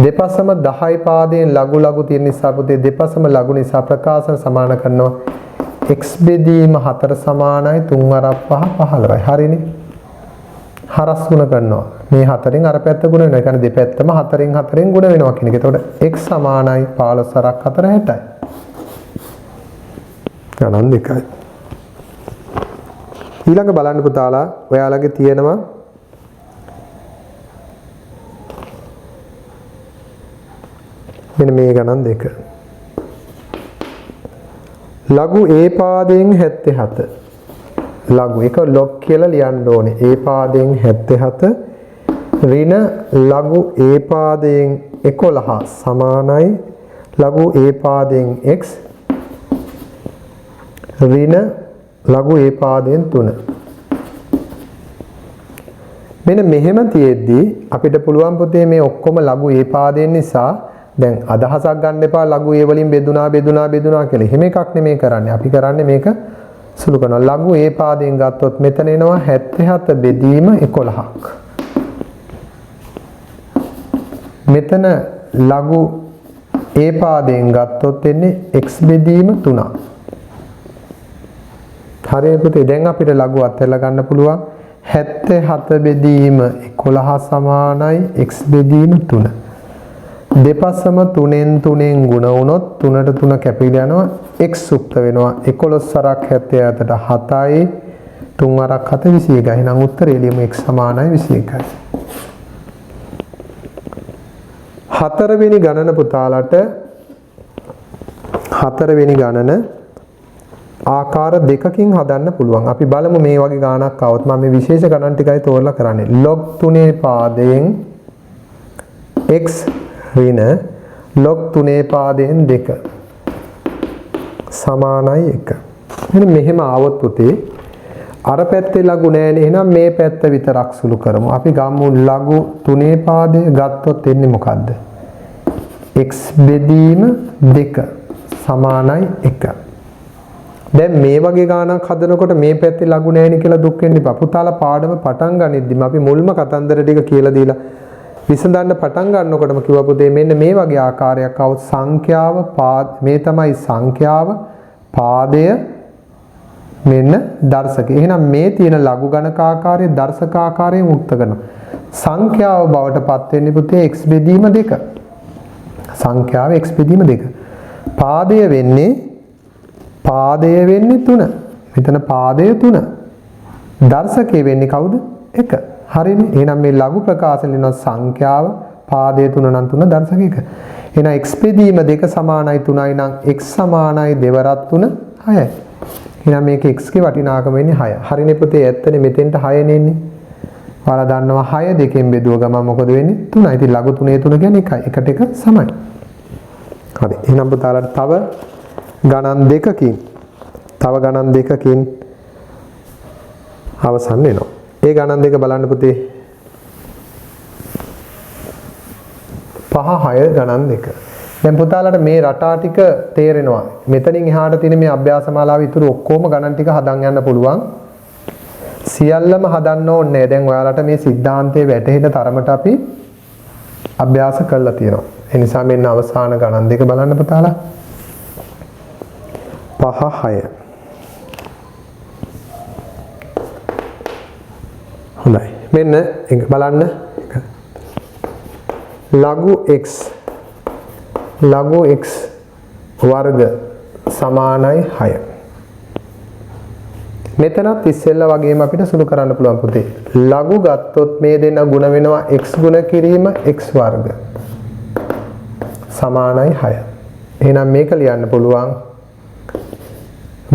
දෙපසම 10 පාදයෙන් ලඝු තියෙන නිසා පුතේ දෙපසම ලඝු නිසා ප්‍රකාශන සමාන කරනවා. x බෙදීම 4 සමානයි 3 වරක් 5 15යි. හරිනේ. හරස් ගුණ කරනවා. මේ 4න් අර පැත්ත ගුණ වෙනවා. ඒ කියන්නේ දෙපැත්තම 4න් 4න් ගුණ වෙනවා කියන එක. එතකොට x සමානයි 15 වරක් 4 60යි. ගණන් දෙකයි. ඊළඟ බලන්න පුතාලා ඔයාලගේ තියෙනවා මෙන්න මේ ගණන් දෙක. ලඝු a පාදයෙන් 77. ලඝු එක log කියලා ලියන්න ඕනේ. a පාදයෙන් 77 ඍණ ලඝු a පාදයෙන් 11 සමානයි ලඝු a පාදයෙන් x ඍණ ලඝු a පාදයෙන් 3. මෙන්න මෙහෙම තියෙද්දී අපිට පුළුවන් පුතේ මේ ඔක්කොම ලඝු a පාදයෙන් නිසා දැන් අදහසක් ගන්න එපා ලඝු a වලින් බෙදුනා කියලා. එහෙම එකක් නෙමෙයි කරන්නේ. අපි කරන්නේ මේක සුළු කරනවා. ලඝු a පාදයෙන් ගත්තොත් මෙතන එනවා 77 බෙදීම 11ක්. මෙතන ලඝු a පාදයෙන් ගත්තොත් එන්නේ x බෙදීම 3ක්. හරියට පුතේ දැන් අපිට ලඝු අත්හැරලා ගන්න පුළුවන් 77 බෙදීම 11 සමානයි x බෙදීම 3. දෙපසම 3න් 3න් ගුණ වුණොත් 3ට 3 කැපිලා යනවා x සුක්ත වෙනවා 11 වරක් 77ට 7යි 3 වරක් 7 21යි. එහෙනම් උත්තරේ ලියමු x සමානයි 21යි. හතරවෙනි ගණන පුතාලට හතරවෙනි ගණන ආකාර දෙකකින් හදන්න පුළුවන්. අපි බලමු මේ වගේ ගණනක් આવොත් මම මේ විශේෂ ගණන් ටිකයි තෝරලා කරන්නේ. log 3 පාදයෙන් x ඍණ log 3 පාදයෙන් 2 සමානයි 1. මෙන්න මෙහෙම આવොත් පුතේ අර පැත්තේ ලඝු නෑනේ. එහෙනම් මේ පැත්ත විතරක් සුළු කරමු. අපි ගමු ලඝු 3 පාදය ගත්තොත් එන්නේ මොකද්ද? x බෙදීම 2 සමානයි 1. දැන් මේ වගේ ගානක් හදනකොට මේ පැත්තේ ලඝු නෑනේ කියලා දුක් වෙන්න එපා. පුතාලා පාඩම පටන් ගනිද්දිම අපි මුල්ම කතන්දර ටික කියලා දීලා විසඳන්න පටන් ගන්නකොටම කිව්වා පුතේ මෙන්න මේ වගේ ආකාරයක් આવොත් සංඛ්‍යාව මේ තමයි සංඛ්‍යාව පාදය මෙන්න දර්ශකය. එහෙනම් මේ තියෙන ලඝු ගණක ආකාරය දර්ශක ආකාරයෙන් මුක්ත කරනවා. සංඛ්‍යාව බවට පත් වෙන්නේ පුතේ x බෙදීම 2. සංඛ්‍යාව x බෙදීම 2. පාදය වෙන්නේ 3. මෙතන පාදය 3. දර්ශකය වෙන්නේ කවුද? 1. හරිනේ. එහෙනම් මේ ලඝු ප්‍රකාශන වෙනවා සංඛ්‍යාව පාදය 3 නම් 3 දර්ශක 1. එහෙනම් x බෙදීම 2 සමානයි 3යි නම් x සමානයි 2 වරක් 3 6යි. එහෙනම් මේක x ගේ වටිනාකම වෙන්නේ 6. හරිනේ පුතේ ඇත්තනේ මෙතෙන්ට 6 නේ එන්නේ. ඔයාලා දන්නවා 6 දෙකෙන් බෙදුව ගමන් මොකද වෙන්නේ? 3යි. ඉතින් ලඝු 3 කියන්නේ 1යි. එකට එක සමයි. හරි. එහෙනම් පුතාලාට තව ගණන් දෙකකින් අවසන් වෙනවා. ඒ ගණන් දෙක බලන්න පුතේ. 5 6 ගණන් දෙක. දැන් පුතාලාට මේ රටා ටික තේරෙනවා. මෙතනින් එහාට තියෙන මේ අභ්‍යාස මාලාවේ ඉතුරු ඔක්කොම ගණන් ටික හදන් යන්න පුළුවන්. සියල්ලම හදන්න ඕනේ නැහැ. දැන් ඔයාලට මේ સિદ્ધාන්තයේ වැටහෙන තරමට අපි අභ්‍යාස කරලා තියෙනවා. ඒ නිසා මෙන්න අවසාන ගණන් දෙක බලන්න පුතාලා. 5 6. හොඳයි. මෙන්න බලන්න. ලඝු x වර්ග සමානයි 6. මෙතනත් ඉස්සෙල්ලා වගේම අපිට සුළු කරන්න පුළුවන් පුතේ. ලඝු ගත්තොත් මේ දෙන්න ගුණ වෙනවා x ගුණ කිරීම x වර්ග සමානයි 6. එහෙනම් මේක ලියන්න පුළුවන්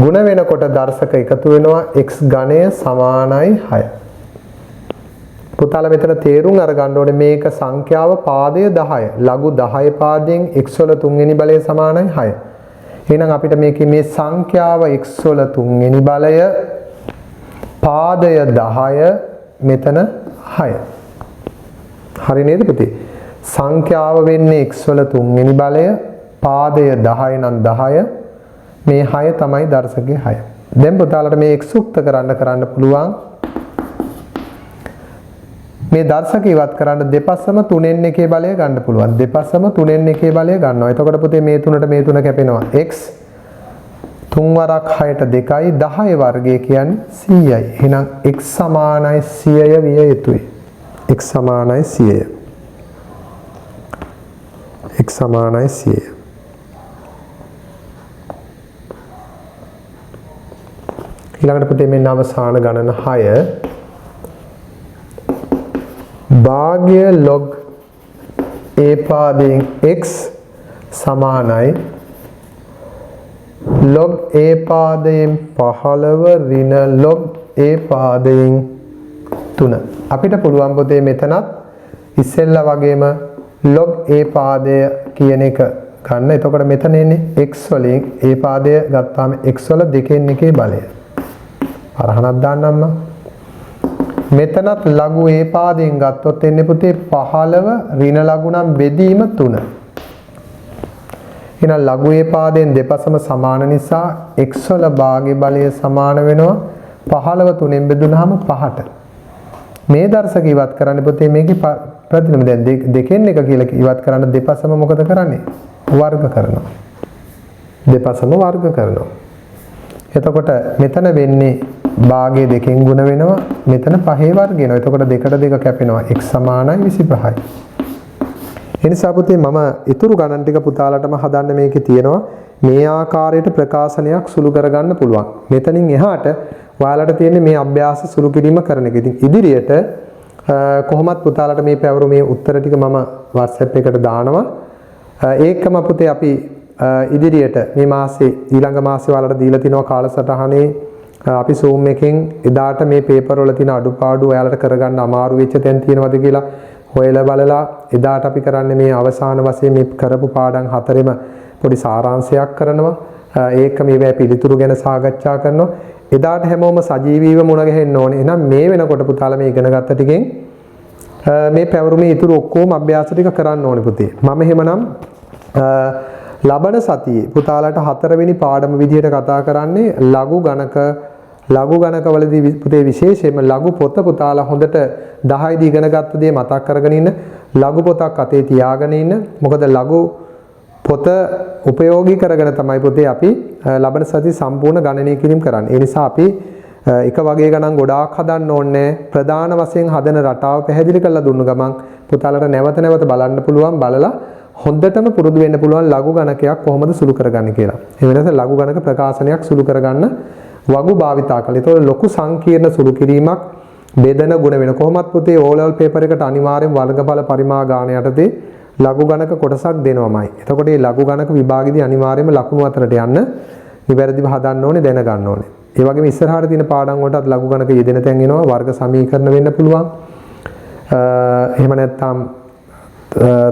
ගුණ වෙනකොට දර්ශක එකතු වෙනවා x ඝණය සමානයි 6. පුතාලා මෙතන තේරුම් අරගන්න ඕනේ මේක සංඛ්‍යාව පාදය 10. ලඝු 10 පාදයෙන් x වල 3 වෙනි බලය සමානයි 6. එහෙනම් අපිට මේකේ මේ සංඛ්‍යාව x වල 3 වෙනි බලය පාදය 10 මෙතන 6. හරි නේද පුතේ? සංඛ්‍යාව වෙන්නේ x වල 3 වෙනි බලය පාදය 10 නම් 10 මේ 6 තමයි දර්ශකයේ 6. දැන් පුතාලට මේ x උක්ත කරන්න පුළුවන්. මේ දර්ශක ඉවත් කරන්න දෙපස්සම 3න් එකේ බලය ගන්න පුළුවන්. දෙපස්සම 3න් එකේ බලය ගන්නවා. එතකොට පුතේ මේ 3ට මේ 3 කැපෙනවා. x 3 වරක් 6ට 2යි 10 වර්ගය කියන්නේ 100යි. එහෙනම් x සමානයි 100 විය යුතුයි. x සමානයි 100. x සමානයි 100. ඊළඟට පුතේ මෙන්න අවසාන ගණන 6 භාග්‍ය log a පාදයෙන් x සමානයි log a පාදයෙන් 15 ඍණ log a පාදයෙන් 3. අපිට පුළුවන් පොතේ මෙතනත් ඉස්සෙල්ලා වගේම log a පාදය කියන එක ගන්න. එතකොට මෙතන එන්නේ x වලින් a පාදය ගත්තාම x වල දෙකෙන් එකේ බලය. අරහණක් දාන්නම් මම. මෙතනත් ලඝු a පාදයෙන් ගත්තොත් එන්නේ පුතේ 15 ඍණ ලඝු නම් බෙදීම 3. එහෙනම් ලඝු a පාදයෙන් දෙපසම සමාන නිසා x වල භාග්‍ය බලය සමාන වෙනවා 15 3ෙන් බෙදුනහම 5ට. මේ දර්ශක ඉවත් කරන්න පුතේ මේකේ ප්‍රතිනම දැන් දෙකෙන් එක කියලා ඉවත් කරන්න දෙපසම මොකද කරන්නේ? වර්ග කරනවා. දෙපසම වර්ග කරනවා. එතකොට මෙතන වෙන්නේ භාගය දෙකෙන් ගුණ වෙනවා. මෙතන 5 වර්ග වෙනවා. එතකොට දෙකට දෙක කැපෙනවා. x සමානයි 25යි. ඒ නිසා පුතේ මම ඊතුරු ගණන් ටික පුතාලටම හදන්න මේකේ තියෙනවා. මේ ආකාරයට ප්‍රකාශනයක් සුළු කරගන්න පුළුවන්. මෙතනින් එහාට ඔයාලට තියෙන්නේ මේ අභ්‍යාස සුළු කිරීම කරන එක. ඉතින් ඉදිරියට කොහොමත් පුතාලට මේ පැවරුමේ උත්තර ටික මම WhatsApp එකට දානවා. ඒකම පුතේ අපි ඉදිරියට මේ මාසේ ඊළඟ මාසේ ඔයාලට දීලා තිනවා කාලසටහනේ අපි Zoom එකෙන් එදාට මේ පේපර් වල තියෙන අඩුපාඩු ඔයාලට කරගන්න අමාරු වෙච්ච තැන් තියෙනවද කියලා හොයලා බලලා එදාට අපි කරන්නේ මේ අවසාන වශයෙන් මේ කරපු පාඩම් හතරෙම පොඩි සාරාංශයක් කරනවා. ඒක මේවැ පිළිතුරු ගැන සාකච්ඡා කරනවා. එදාට හැමෝම සජීවීව මුණ ගැහෙන්න ඕනේ. එහෙනම් මේ වෙනකොට පුතාලා මේ ඉගෙන ගත්ත ටිකෙන් මේ පැවරුමේ ඊතුරු ඔක්කොම අභ්‍යාස ටික කරන්න ඕනේ පුතේ. මම එහෙමනම් ලබන සතියේ පුතාලාට 4 වෙනි පාඩම විදිහට කතා කරන්නේ ලඝු ගණකවලදී පුතේ විශේෂයෙන්ම ලඝු පොත පුතාලා හොඳට 10 දී ඉගෙන ගත්ත දේ මතක් කරගෙන ඉන්න. ලඝු පොතක් අතේ තියාගෙන ඉන්න. මොකද ලඝු පොත උපයෝගී කරගෙන තමයි පුතේ අපි ලබන සතිය සම්පූර්ණ ගණනය කිරීම කරන්නේ. ඒ නිසා අපි එක වගේ ගණන් ගොඩාක් හදන්න ඕනේ. ප්‍රධාන වශයෙන් හදන රටාව පැහැදිලි කරලා දුන්න ගමන් පුතාලට නැවත නැවත බලන්න පුළුවන්. බලලා හොඳටම පුරුදු වෙන්න පුළුවන් ලඝු ගණකයක් කොහොමද සුළු කරගන්නේ කියලා. ඒ වෙනස ලඝු ගණක ප්‍රකාශනයක් සුළු කරගන්න වගු භාවිතා කළා. ඒතකොට ලොකු සංකීර්ණ සුළු කිරීමක් බෙදන ගුණ වෙන කොහොමත් පුතේ O level paper එකට අනිවාර්යෙන් වර්ගඵල පරිමා ගාන යටතේ ලඝු ගණක කොටසක් දෙනවමයි. එතකොට මේ ලඝු ගණක විභාගෙදී අනිවාර්යයෙන්ම ලකුණු අතරට යන්න නිවැරදිව හදන්න ඕනේ, දැනගන්න ඕනේ. ඒ වගේම ඉස්සරහට තියෙන පාඩම් වලටත් ලඝු ගණක යෙදෙන තැන් එනවා. වර්ග සමීකරණ වෙන්න පුළුවන්. එහෙම නැත්නම්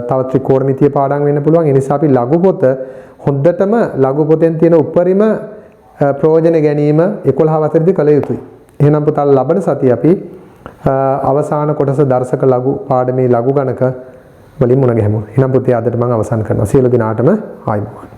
තව ත්‍රිකෝණමිතිය පාඩම් වෙන්න පුළුවන්. ඒ නිසා අපි ලඝු පොත හොඳටම ලඝු පොතෙන් තියෙන උපරිම ප්‍රයෝජන ගැනීම 11 වසරේදී කළ යුතුයි. එහෙනම් පුතාලා ලබන සතිය අපි අවසාන කොටස දර්ශක ලඝු පාඩමේ ලඝු ගණක වලින් මුණ ගැහෙමු. එහෙනම් පුතේ අදට මම අවසන් කරනවා. සියලු දිනාටම ආයුබෝවන්.